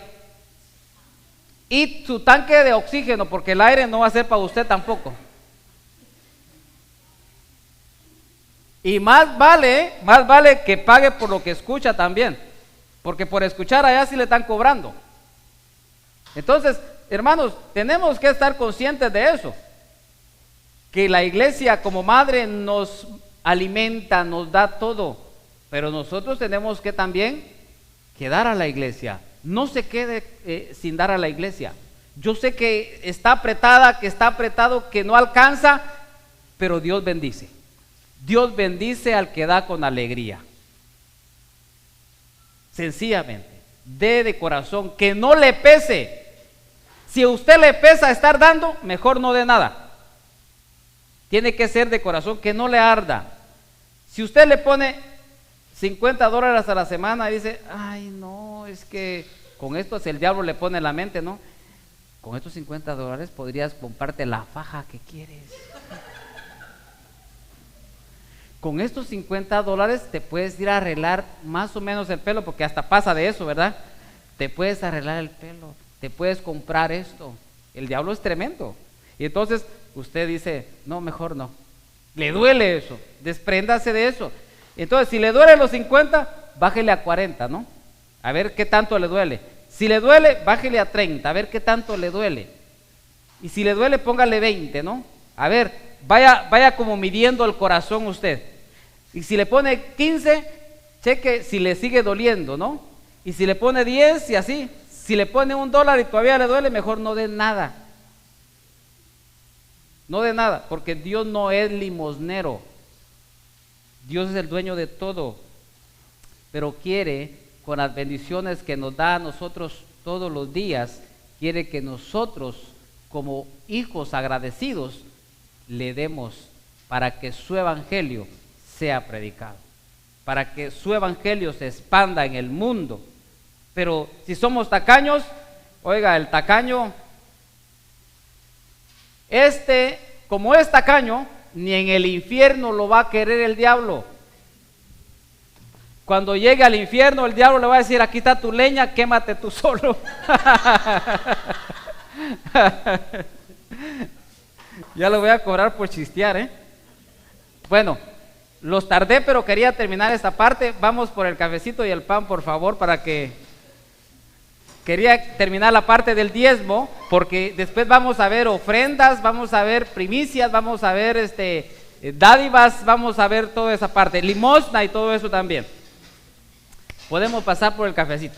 A: Y su tanque de oxígeno, porque el aire no va a ser para usted tampoco. Y más vale que pague por lo que escucha también, porque por escuchar allá sí le están cobrando. Entonces, hermanos, tenemos que estar conscientes de eso, que la iglesia como madre nos alimenta, nos da todo, pero nosotros tenemos que también dar a la iglesia. No se quede sin dar a la iglesia. Yo sé que está apretada, que está apretado, que no alcanza, pero Dios bendice. Dios bendice al que da con alegría. Sencillamente, dé de corazón, que no le pese. Si a usted le pesa estar dando, mejor no dé nada. Tiene que ser de corazón, que no le arda. Si usted le pone $50 a la semana y dice, ay no, es que con esto el diablo le pone en la mente, ¿no? Con estos $50 podrías comprarte la faja que quieres. Con estos $50 te puedes ir a arreglar más o menos el pelo, porque hasta pasa de eso, ¿verdad? Te puedes arreglar el pelo, te puedes comprar esto. El diablo es tremendo. Y entonces usted dice, no, mejor no. Le duele eso, despréndase de eso. Entonces, si le duele los 50, bájele a 40, ¿no? A ver qué tanto le duele. Si le duele, bájele a 30, a ver qué tanto le duele. Y si le duele, póngale 20, ¿no? A ver, vaya como midiendo el corazón usted. Y si le pone 15, cheque si le sigue doliendo, ¿no? Y si le pone 10 y así. Si le pone $1 y todavía le duele, mejor no dé nada. No dé nada, porque Dios no es limosnero. Dios es el dueño de todo, pero quiere, con las bendiciones que nos da a nosotros todos los días, quiere que nosotros, como hijos agradecidos, le demos para que su evangelio sea predicado, para que su evangelio se expanda en el mundo. Pero si somos tacaños, oiga, el tacaño, como es tacaño, ni en el infierno lo va a querer el diablo. Cuando llegue al infierno, el diablo le va a decir, aquí está tu leña, quémate tú solo. Ya lo voy a cobrar por chistear, ¿eh? Bueno, los tardé, pero quería terminar esta parte. Vamos por el cafecito y el pan, por favor, quería terminar la parte del diezmo, porque después vamos a ver ofrendas, vamos a ver primicias, vamos a ver dádivas, vamos a ver toda esa parte, limosna y todo eso también. Podemos pasar por el cafecito.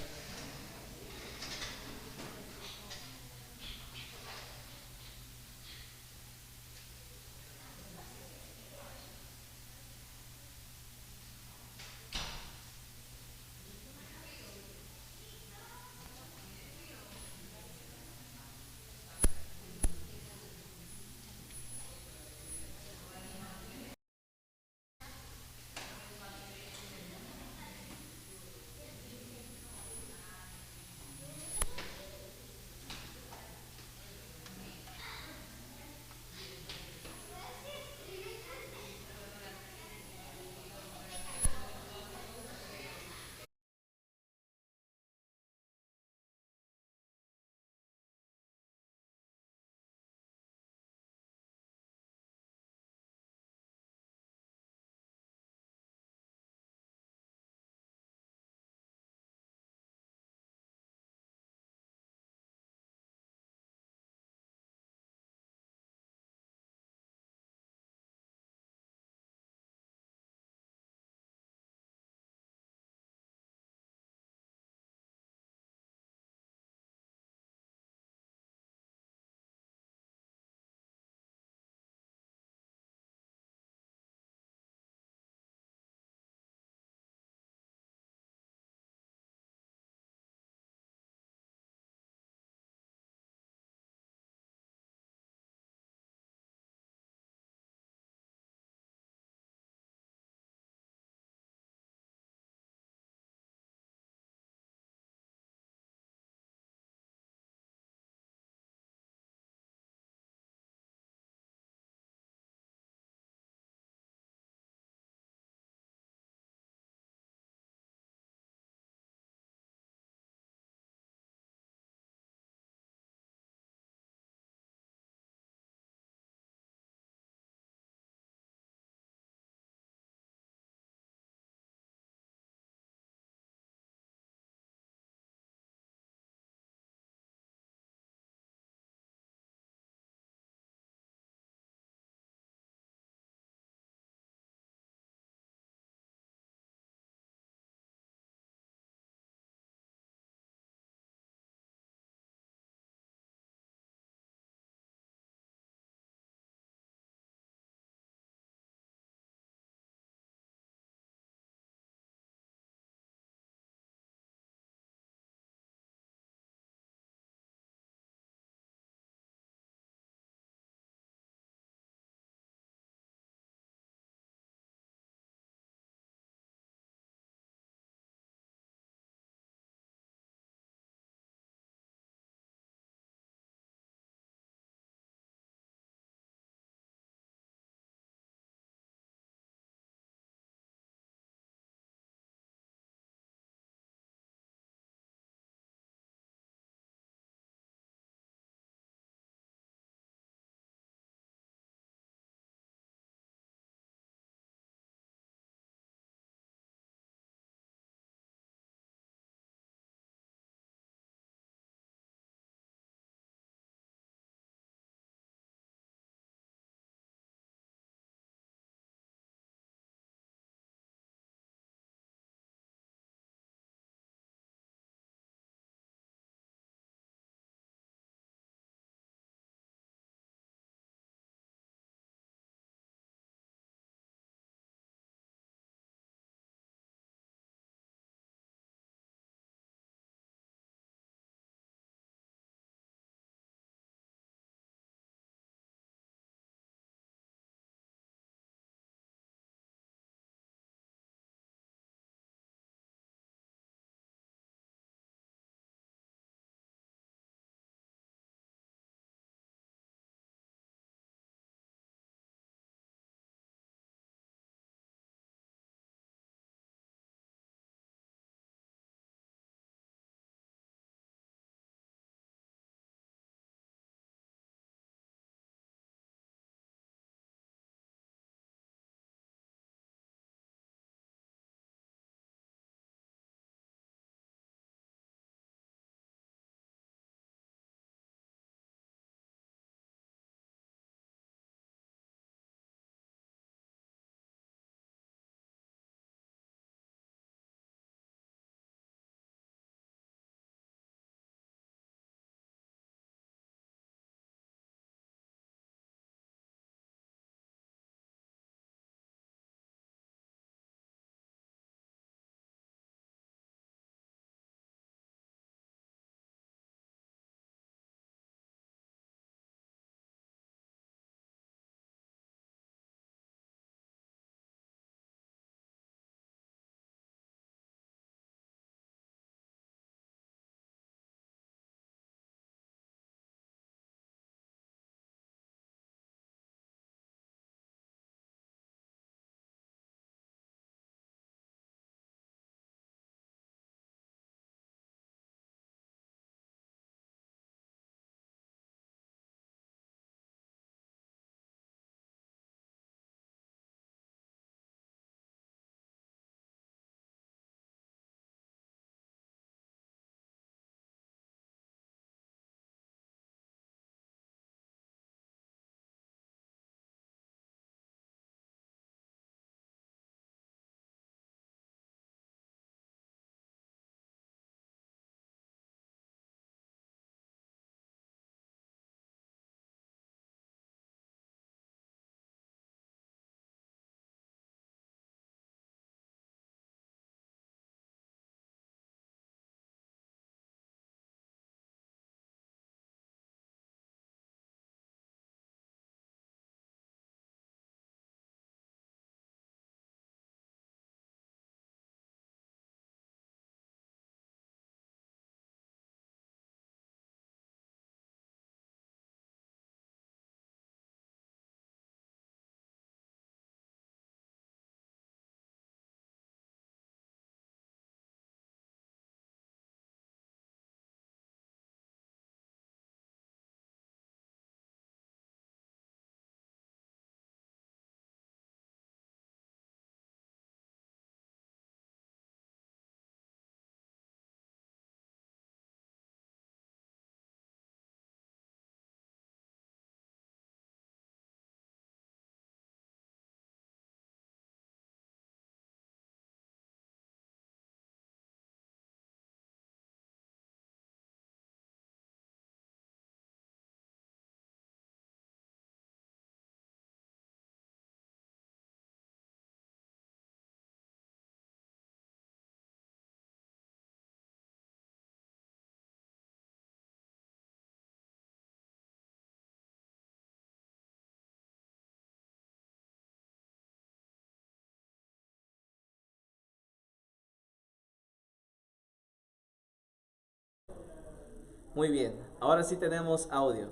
D: Muy bien, ahora sí tenemos audio.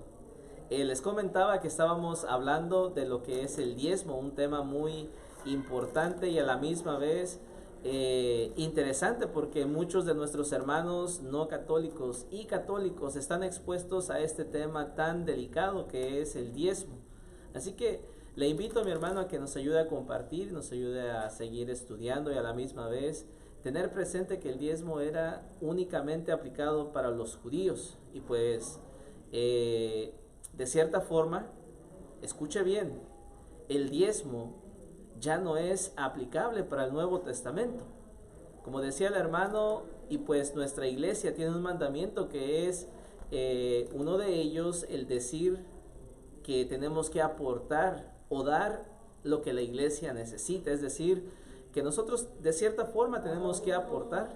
D: Les comentaba que estábamos hablando de lo que es el diezmo, un tema muy importante y a la misma vez interesante, porque muchos de nuestros hermanos no católicos y católicos están expuestos a este tema tan delicado que es el diezmo. Así que le invito a mi hermano a que nos ayude a compartir, nos ayude a seguir estudiando y a la misma vez tener presente que el diezmo era únicamente aplicado para los judíos. Y pues de cierta forma, escuche bien, el diezmo ya no es aplicable para el Nuevo Testamento. Como decía el hermano, y pues nuestra iglesia tiene un mandamiento que es uno de ellos, el decir que tenemos que aportar o dar lo que la iglesia necesita, es decir, que nosotros de cierta forma tenemos que aportar.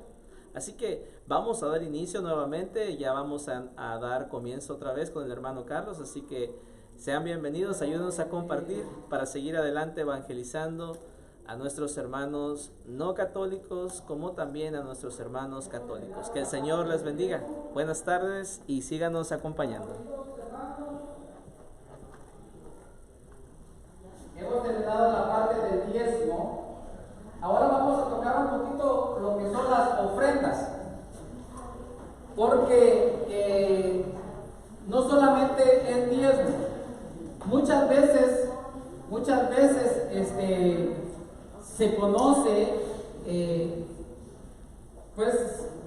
D: Así que vamos a dar inicio nuevamente, ya vamos a dar comienzo otra vez con el hermano Carlos, así que sean bienvenidos, ayúdenos a compartir para seguir adelante evangelizando a nuestros hermanos no católicos como también a nuestros hermanos católicos. Que el Señor les bendiga. Buenas tardes y síganos acompañando.
E: Hemos terminado la parte del diezmo. Ahora vamos a tocar un poquito lo que son las ofrendas, porque no solamente es diezmo, muchas veces se conoce pues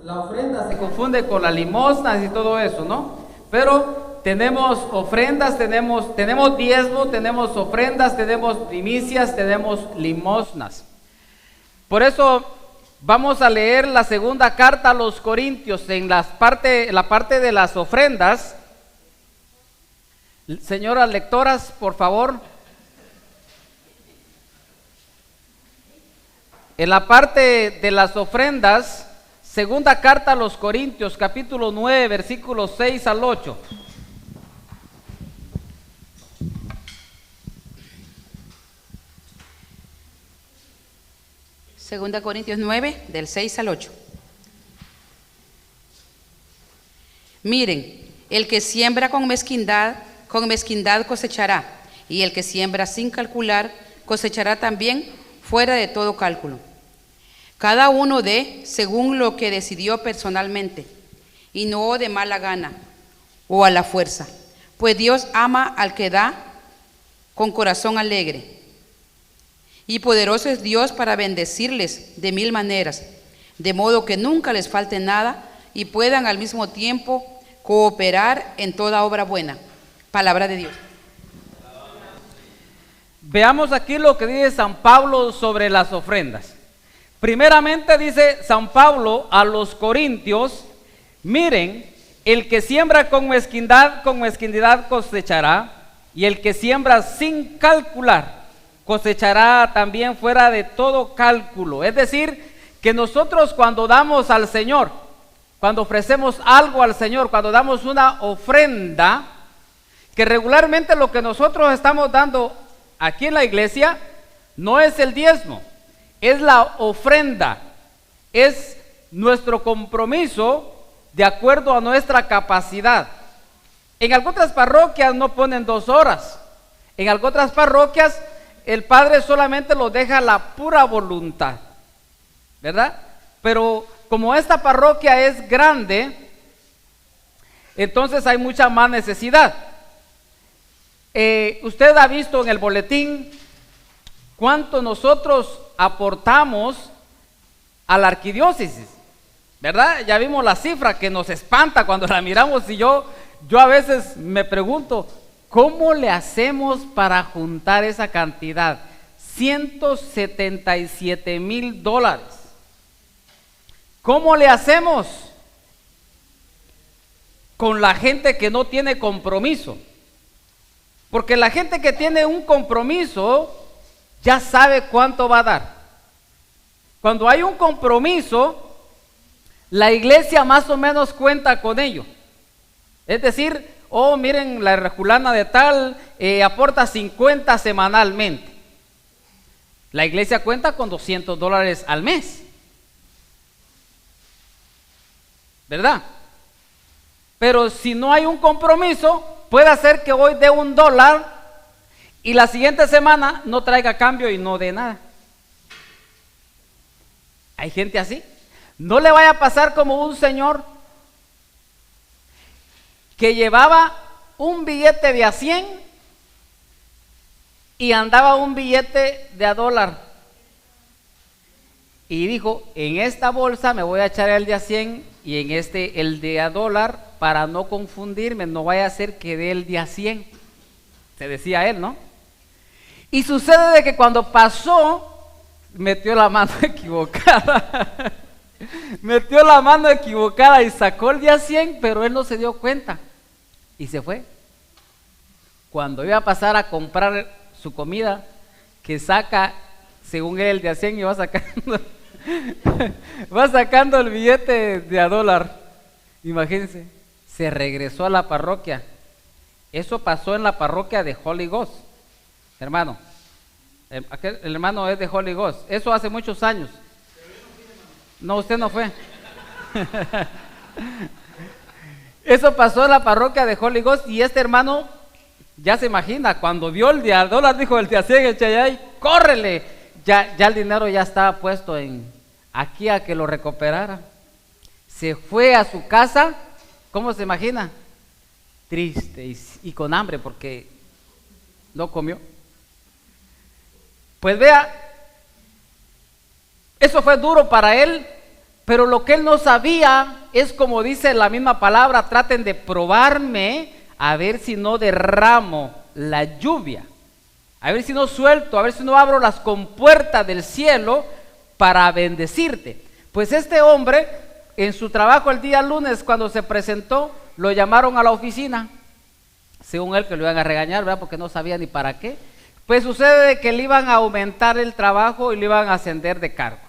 E: la ofrenda
A: Se confunde con las limosnas y todo eso, ¿no? Pero tenemos ofrendas, tenemos diezmo, tenemos ofrendas, tenemos primicias, tenemos limosnas. Por eso vamos a leer la segunda carta a los Corintios en la parte de las ofrendas. Señoras lectoras, por favor. En la parte de las ofrendas, segunda carta a los Corintios, capítulo 9, versículos 6 al 8.
B: Segunda Corintios 9, del 6 al 8. Miren, el que siembra con mezquindad cosechará, y el que siembra sin calcular, cosechará también fuera de todo cálculo. Cada uno dé según lo que decidió personalmente, y no de mala gana o a la fuerza, pues Dios ama al que da con corazón alegre. Y poderoso es Dios para bendecirles de mil maneras, de modo que nunca les falte nada y puedan al mismo tiempo cooperar en toda obra buena. Palabra de Dios.
A: Veamos aquí lo que dice San Pablo sobre las ofrendas. Primeramente dice San Pablo a los Corintios: miren, el que siembra con mezquindad cosechará, y el que siembra sin calcular cosechará también fuera de todo cálculo. Es decir, que nosotros cuando damos al Señor, cuando ofrecemos algo al Señor, cuando damos una ofrenda, que regularmente lo que nosotros estamos dando aquí en la iglesia no es el diezmo, es la ofrenda, es nuestro compromiso de acuerdo a nuestra capacidad. En algunas parroquias no ponen 2 horas, en algunas parroquias el padre solamente lo deja la pura voluntad, ¿verdad? Pero como esta parroquia es grande, entonces hay mucha más necesidad. Usted ha visto en el boletín cuánto nosotros aportamos a la arquidiócesis, ¿verdad? Ya vimos la cifra que nos espanta cuando la miramos, y yo a veces me pregunto, ¿cómo le hacemos para juntar esa cantidad? $177,000. ¿Cómo le hacemos? Con la gente que no tiene compromiso. Porque la gente que tiene un compromiso ya sabe cuánto va a dar. Cuando hay un compromiso, la iglesia más o menos cuenta con ello. Es decir, miren, la herculana de tal aporta 50 semanalmente. La iglesia cuenta con $200 al mes, ¿verdad? pero si no hay un compromiso, puede ser que hoy dé $1 y la siguiente semana no traiga cambio y no dé nada. Hay gente así. No le vaya a pasar como un señor que llevaba un billete de a 100 y andaba un billete de a $1. Y dijo, en esta bolsa me voy a echar el de a 100 y en este el de a $1 para no confundirme, no vaya a ser que dé el de a 100. Se decía él, ¿no? Y sucede de que cuando pasó, metió la mano equivocada. Metió la mano equivocada y sacó el de a 100, pero él no se dio cuenta. Y se fue. Cuando iba a pasar a comprar su comida, que saca, según él, el de a 100 y va sacando el billete de a $1. Imagínense, se regresó a la parroquia. Eso pasó en la parroquia de Holy Ghost, hermano. El hermano es de Holy Ghost. Eso hace muchos años. No, usted no fue. Eso pasó en la parroquia de Holy Ghost y este hermano ya se imagina, cuando vio el de a $1, dijo el de a 100, el chayay, córrele. Ya el dinero ya estaba puesto aquí a que lo recuperara. Se fue a su casa, ¿cómo se imagina? Triste y con hambre porque no comió. Pues vea, eso fue duro para él, pero lo que él no sabía es, como dice la misma palabra, traten de probarme a ver si no derramo la lluvia, a ver si no suelto, a ver si no abro las compuertas del cielo para bendecirte. Pues este hombre, en su trabajo el día lunes, cuando se presentó, lo llamaron a la oficina, según él que lo iban a regañar, ¿verdad? Porque no sabía ni para qué. Pues sucede que le iban a aumentar el trabajo y le iban a ascender de cargo.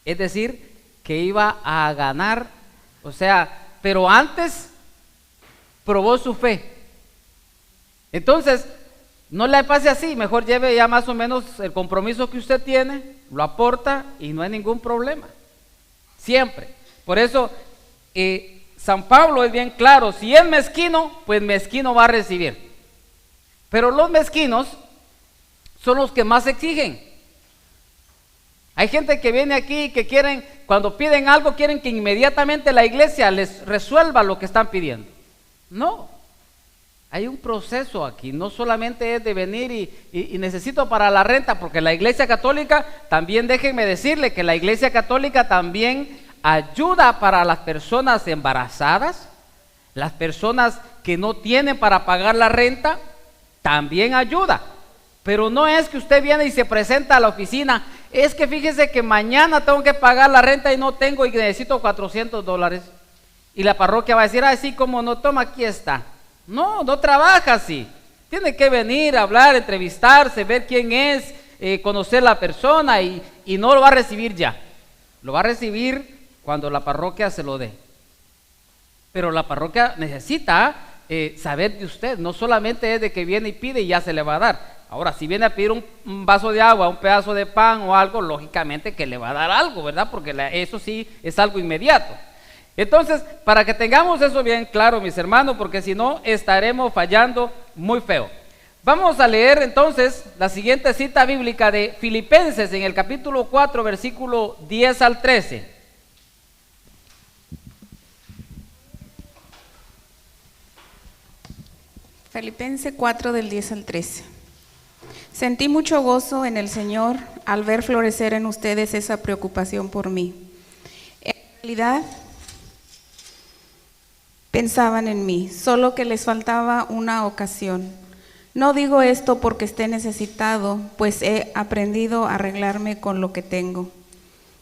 A: Es decir, que iba a ganar, o sea, pero antes probó su fe. Entonces, no le pase así, mejor lleve ya más o menos el compromiso que usted tiene, lo aporta y no hay ningún problema. Siempre. Por eso, San Pablo es bien claro, si es mezquino, pues mezquino va a recibir. Pero los mezquinos son los que más exigen. Hay gente que viene aquí y que quieren, cuando piden algo, quieren que inmediatamente la iglesia les resuelva lo que están pidiendo. No, hay un proceso aquí, no solamente es de venir y necesito para la renta, porque la iglesia católica, también déjenme decirle que la iglesia católica también ayuda para las personas embarazadas, las personas que no tienen para pagar la renta, también ayuda. Pero no es que usted viene y se presenta a la oficina, es que fíjese que mañana tengo que pagar la renta y no tengo y necesito $400. Y la parroquia va a decir, así como no, toma, aquí está. No, no trabaja así. Tiene que venir, hablar, entrevistarse, ver quién es, conocer la persona y no lo va a recibir ya. Lo va a recibir cuando la parroquia se lo dé. Pero la parroquia necesita saber de usted, no solamente es de que viene y pide y ya se le va a dar. Ahora, si viene a pedir un vaso de agua, un pedazo de pan o algo, lógicamente que le va a dar algo, ¿verdad? Porque eso sí es algo inmediato. Entonces, para que tengamos eso bien claro, mis hermanos, porque si no, estaremos fallando muy feo. Vamos a leer entonces la siguiente cita bíblica de Filipenses en el capítulo 4, versículo 10 al 13.
C: Filipenses 4 del 10 al 13. Sentí mucho gozo en el Señor al ver florecer en ustedes esa preocupación por mí. En realidad, pensaban en mí, solo que les faltaba una ocasión. No digo esto porque esté necesitado, pues he aprendido a arreglarme con lo que tengo.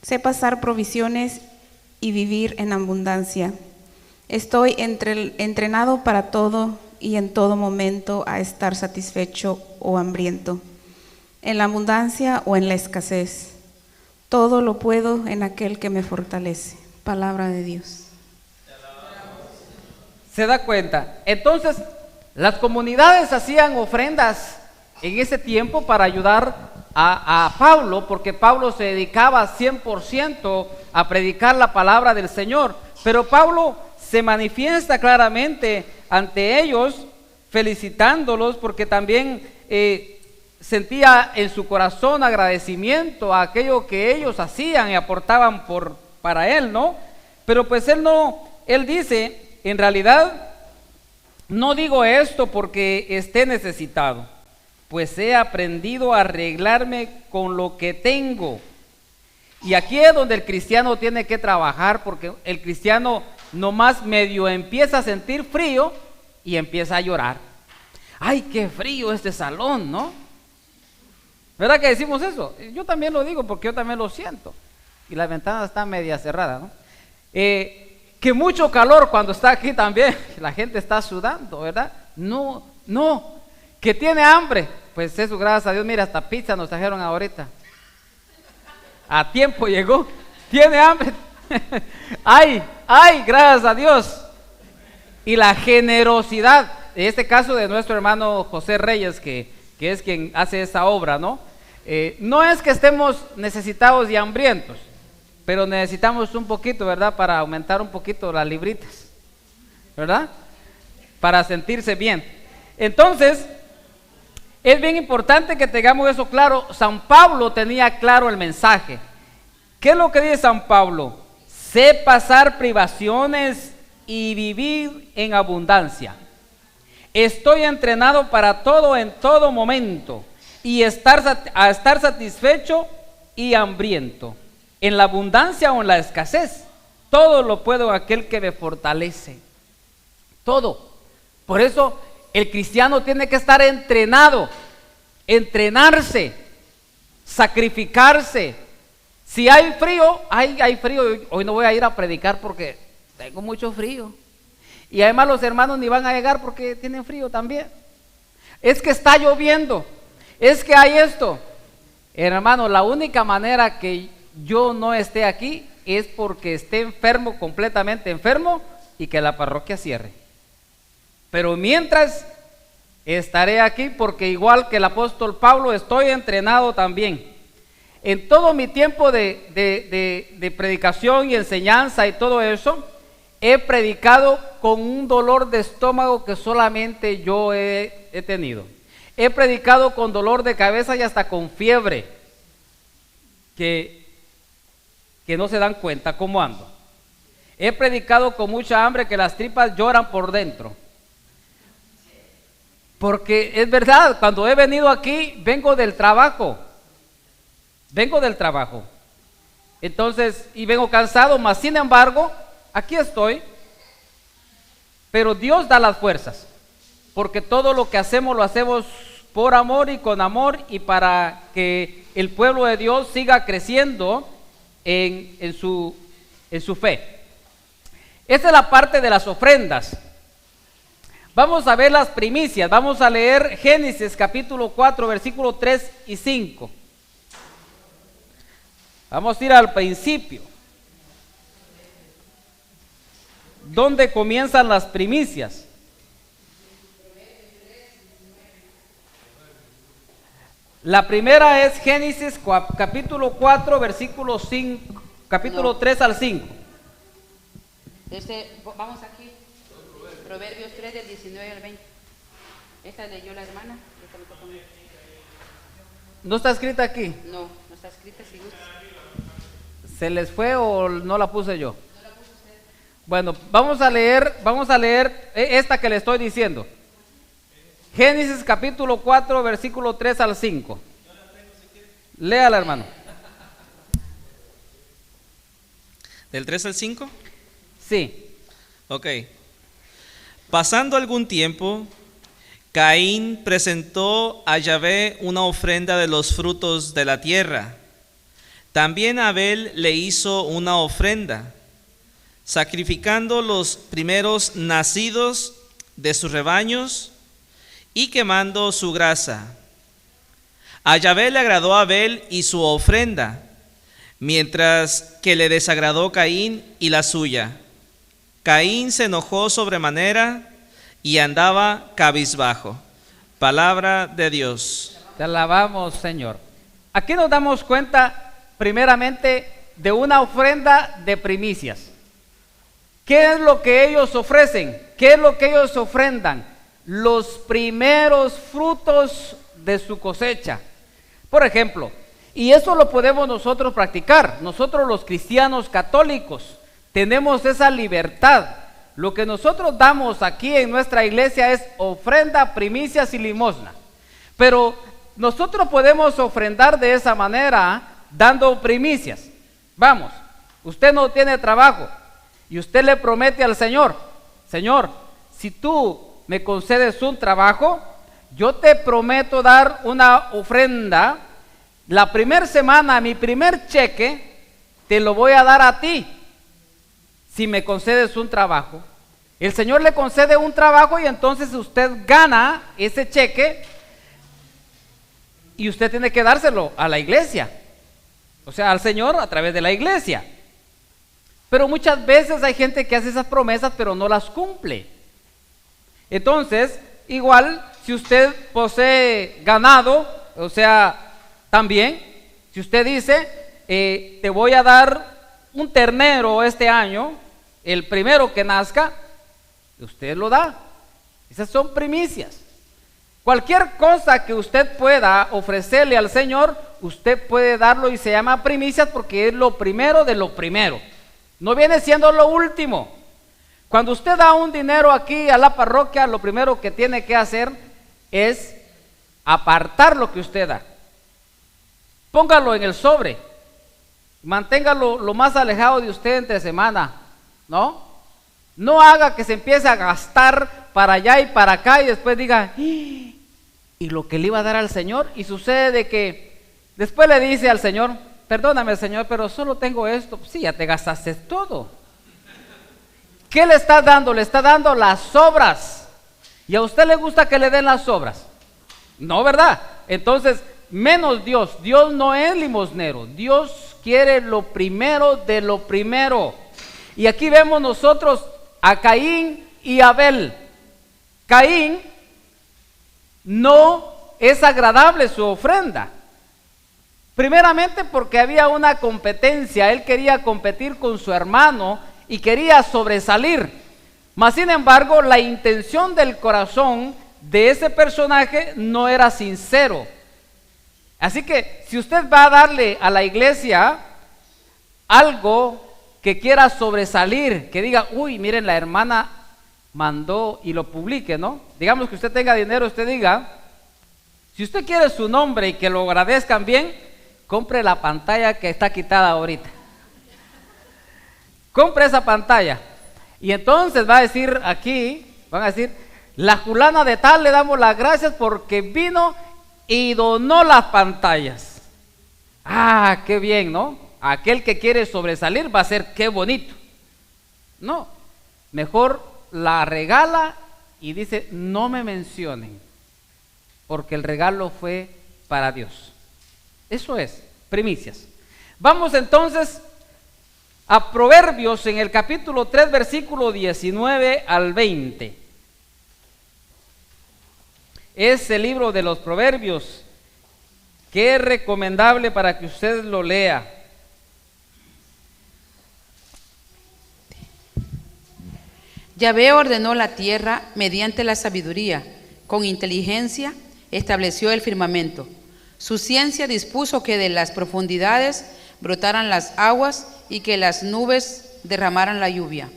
C: Sé pasar provisiones y vivir en abundancia. Estoy entrenado para todo y en todo momento a estar satisfecho o hambriento, en la abundancia o en la escasez. Todo lo puedo en aquel que me fortalece. Palabra de Dios.
A: ¿Se da cuenta? Entonces, las comunidades hacían ofrendas en ese tiempo para ayudar a Pablo, porque Pablo se dedicaba 100% a predicar la palabra del Señor. Pero Pablo se manifiesta claramente ante ellos, felicitándolos porque también sentía en su corazón agradecimiento a aquello que ellos hacían y aportaban para él, ¿no? Pero pues él dice, en realidad, no digo esto porque esté necesitado, pues he aprendido a arreglarme con lo que tengo. Y aquí es donde el cristiano tiene que trabajar, porque el cristiano nomás medio empieza a sentir frío y empieza a llorar. ¡Ay, qué frío este salón!, ¿no? ¿Verdad que decimos eso? Yo también lo digo porque yo también lo siento. Y la ventana está media cerrada, ¿no? Que mucho calor cuando está aquí también. La gente está sudando, ¿verdad? No. Que tiene hambre. Pues eso, gracias a Dios, mira, hasta pizza nos trajeron ahorita. A tiempo llegó. Tiene hambre. ¡Ay, gracias a Dios! Y la generosidad, en este caso de nuestro hermano José Reyes, que es quien hace esa obra, ¿no? No es que estemos necesitados y hambrientos, pero necesitamos un poquito, ¿verdad? Para aumentar un poquito las libritas, ¿verdad? Para sentirse bien. Entonces, es bien importante que tengamos eso claro. San Pablo tenía claro el mensaje. ¿Qué es lo que dice San Pablo? Sé pasar privaciones y vivir en abundancia. Estoy entrenado para todo en todo momento y a estar satisfecho y hambriento. En la abundancia o en la escasez, todo lo puedo en aquel que me fortalece. Todo. Por eso el cristiano tiene que estar entrenado, entrenarse, sacrificarse. Si hay frío, hay frío. Hoy no voy a ir a predicar porque tengo mucho frío. Y además los hermanos ni van a llegar porque tienen frío también. Es que está lloviendo, es que hay esto. Hermano, la única manera que yo no esté aquí es porque esté enfermo, completamente enfermo, y que la parroquia cierre. Pero mientras estaré aquí porque igual que el apóstol Pablo estoy entrenado también. En todo mi tiempo de predicación y enseñanza y todo eso, he predicado con un dolor de estómago que solamente yo he tenido. He predicado con dolor de cabeza y hasta con fiebre, que no se dan cuenta cómo ando. He predicado con mucha hambre que las tripas lloran por dentro. Porque es verdad, cuando he venido aquí, vengo del trabajo. Entonces, y vengo cansado, mas sin embargo, aquí estoy. Pero Dios da las fuerzas, porque todo lo que hacemos lo hacemos por amor y con amor, y para que el pueblo de Dios siga creciendo en su fe. Esta es la parte de las ofrendas. Vamos a ver las primicias. Vamos a leer Génesis capítulo 4, versículos 3 y 5. Vamos a ir al principio, donde comienzan las primicias. La primera es Génesis capítulo 4, versículo 5, capítulo 3 al 5.
B: Vamos aquí, Proverbios 3 del 19 al 20. Esta leyó la hermana. Esta me toca a mí.
A: ¿No está escrita aquí?
B: No está escrita, si gusta.
A: ¿Se les fue o no la puse yo? No la puse usted. Bueno, vamos a leer esta que le estoy diciendo. Génesis capítulo 4, versículo 3 al 5. Léala, hermano.
F: ¿Del 3 al 5?
A: Sí.
F: Ok. Pasando algún tiempo, Caín presentó a Yahvé una ofrenda de los frutos de la tierra. También Abel le hizo una ofrenda, sacrificando los primeros nacidos de sus rebaños y quemando su grasa. A Yahvé le agradó Abel y su ofrenda, mientras que le desagradó Caín y la suya. Caín se enojó sobremanera y andaba cabizbajo. Palabra de Dios.
A: Te alabamos, Señor. Aquí nos damos cuenta primeramente de una ofrenda de primicias. ¿Qué es lo que ellos ofrecen? ¿Qué es lo que ellos ofrendan? Los primeros frutos de su cosecha. Por ejemplo, y eso lo podemos nosotros practicar. Nosotros los cristianos católicos tenemos esa libertad. Lo que nosotros damos aquí en nuestra iglesia es ofrenda, primicias y limosna. Pero nosotros podemos ofrendar de esa manera dando primicias. Vamos, usted no tiene trabajo y usted le promete al Señor: Señor, si tú me concedes un trabajo, yo te prometo dar una ofrenda. La primera semana, mi primer cheque, te lo voy a dar a ti, si me concedes un trabajo. El Señor le concede un trabajo y entonces usted gana ese cheque y usted tiene que dárselo a la iglesia, o sea, al Señor a través de la iglesia. Pero muchas veces hay gente que hace esas promesas pero no las cumple. Entonces, igual, si usted posee ganado, o sea, también, si usted dice, te voy a dar un ternero este año, el primero que nazca, usted lo da. Esas son primicias. Cualquier cosa que usted pueda ofrecerle al Señor, usted puede darlo y se llama primicias porque es lo primero de lo primero. No viene siendo lo último. Cuando usted da un dinero aquí a la parroquia, lo primero que tiene que hacer es apartar lo que usted da. Póngalo en el sobre, manténgalo lo más alejado de usted entre semana, ¿no? No haga que se empiece a gastar para allá y para acá y después diga, y lo que le iba a dar al Señor, y sucede de que después le dice al Señor, perdóname Señor, pero solo tengo esto. Sí, ya te gastaste todo. ¿Qué le está dando? Le está dando las obras. ¿Y a usted le gusta que le den las obras? No, ¿verdad? Entonces, menos Dios. Dios no es limosnero. Dios quiere lo primero de lo primero. Y aquí vemos nosotros a Caín y Abel. Caín no es agradable su ofrenda. Primeramente porque había una competencia. Él quería competir con su hermano y quería sobresalir. Mas sin embargo, la intención del corazón de ese personaje no era sincero. Así que si usted va a darle a la iglesia algo que quiera sobresalir, que diga, uy, miren, la hermana mandó, y lo publique, ¿no? Digamos que usted tenga dinero, usted diga, si usted quiere su nombre y que lo agradezcan bien, compre la pantalla que está quitada ahorita. Compre esa pantalla. Y entonces va a decir aquí, van a decir, la fulana de tal le damos las gracias porque vino y donó las pantallas. Ah, qué bien, ¿no? Aquel que quiere sobresalir va a ser qué bonito. No, mejor la regala y dice, no me mencionen, porque el regalo fue para Dios. Eso es, primicias. Vamos entonces a Proverbios en el capítulo 3, versículo 19 al 20. Es el libro de los Proverbios que es recomendable para que usted lo lea.
B: Yahvé ordenó la tierra mediante la sabiduría, con inteligencia estableció el firmamento. Su ciencia dispuso que de las profundidades brotaran las aguas y que las nubes derramaran la lluvia.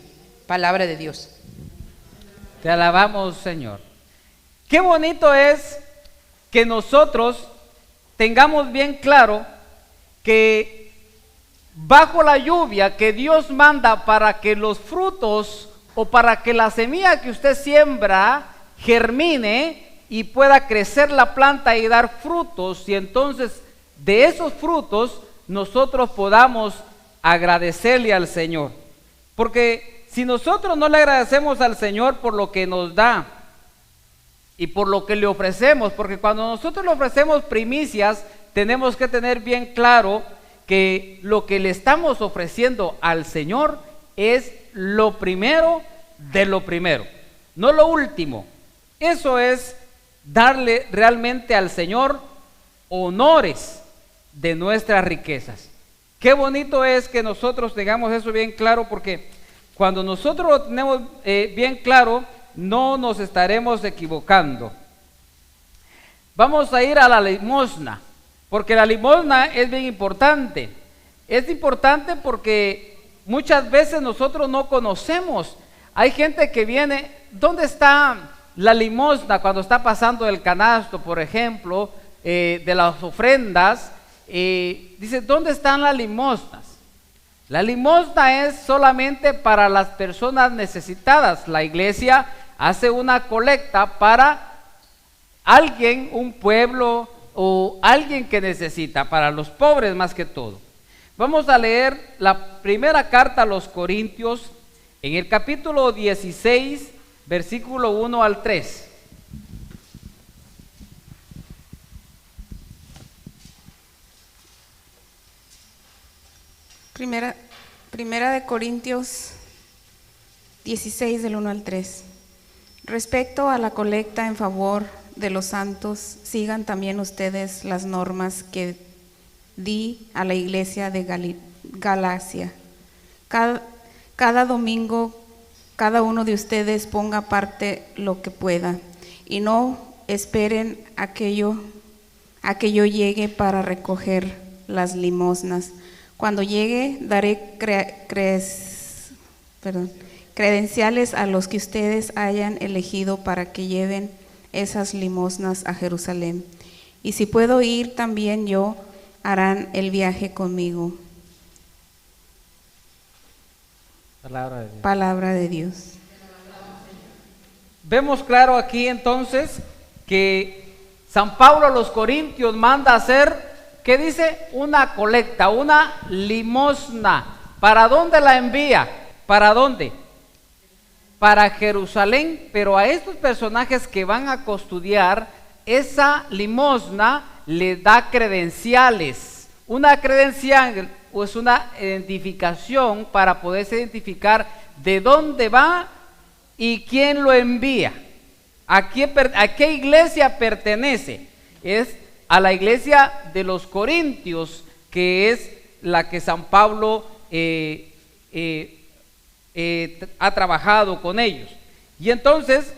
B: Palabra de Dios.
A: Te alabamos, Señor. Qué bonito es que nosotros tengamos bien claro que bajo la lluvia que Dios manda para que los frutos o para que la semilla que usted siembra germine y pueda crecer la planta y dar frutos, y entonces de esos frutos nosotros podamos agradecerle al Señor. Porque si nosotros no le agradecemos al Señor por lo que nos da y por lo que le ofrecemos, porque cuando nosotros le ofrecemos primicias, tenemos que tener bien claro que lo que le estamos ofreciendo al Señor es lo primero de lo primero, no lo último. Eso es darle realmente al Señor honores de nuestras riquezas. Qué bonito es que nosotros tengamos eso bien claro, porque Cuando nosotros lo tenemos bien claro, no nos estaremos equivocando. Vamos a ir a la limosna, porque la limosna es bien importante. Es importante porque muchas veces nosotros no conocemos. Hay gente que viene, ¿dónde está la limosna cuando está pasando el canasto, por ejemplo, de las ofrendas? Dice, ¿dónde están las limosnas? La limosna es solamente para las personas necesitadas. La iglesia hace una colecta para alguien, un pueblo o alguien que necesita, para los pobres más que todo. Vamos a leer la primera carta a los Corintios en el capítulo 16, versículo 1 al 3.
C: Primera de Corintios 16 del 1 al 3. Respecto a la colecta en favor de los santos, sigan también ustedes las normas que di a la iglesia de Galacia. Cada domingo, cada uno de ustedes ponga aparte lo que pueda, y no esperen a que yo llegue para recoger las limosnas. Cuando llegue, daré credenciales a los que ustedes hayan elegido para que lleven esas limosnas a Jerusalén. Y si puedo ir también yo, harán el viaje conmigo.
A: Palabra de Dios.
C: Palabra de Dios.
A: Vemos claro aquí entonces que San Pablo a los Corintios manda hacer, ¿qué dice? Una colecta, una limosna. ¿Para dónde la envía? ¿Para dónde? Para Jerusalén, pero a estos personajes que van a custodiar esa limosna le da credenciales. Una credencial es una identificación para poderse identificar de dónde va y quién lo envía. ¿A qué iglesia pertenece? Es a la iglesia de los Corintios, que es la que San Pablo ha trabajado con ellos. Y entonces,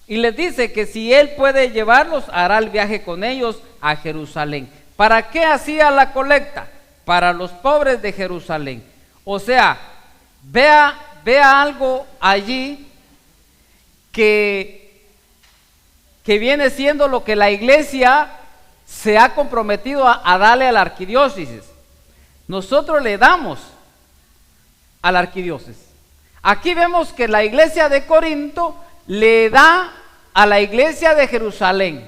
A: y les dice que si él puede llevarlos, hará el viaje con ellos a Jerusalén. ¿Para qué hacía la colecta? Para los pobres de Jerusalén. O sea, vea algo allí que viene siendo lo que la iglesia se ha comprometido a darle a la arquidiócesis. Nosotros le damos a la arquidiócesis. Aquí vemos que la iglesia de Corinto le da a la iglesia de Jerusalén,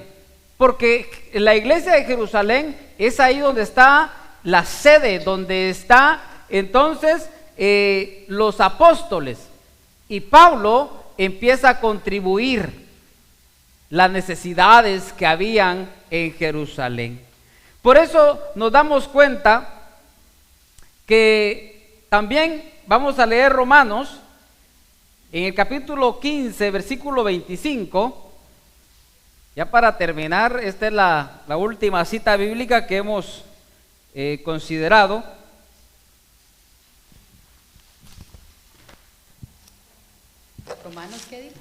A: porque la iglesia de Jerusalén es ahí donde está la sede, donde está entonces los apóstoles, y Pablo empieza a contribuir las necesidades que habían en Jerusalén. Por eso nos damos cuenta que también vamos a leer Romanos en el capítulo 15, versículo 25. Ya para terminar, esta es la última cita bíblica que hemos considerado.
B: ¿Romanos qué dice?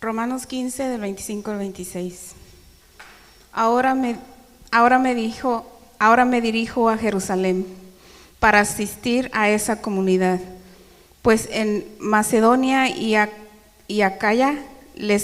C: Romanos 15, del 25 al 26. Ahora me dirijo a Jerusalén para asistir a esa comunidad, pues en Macedonia y Acaya les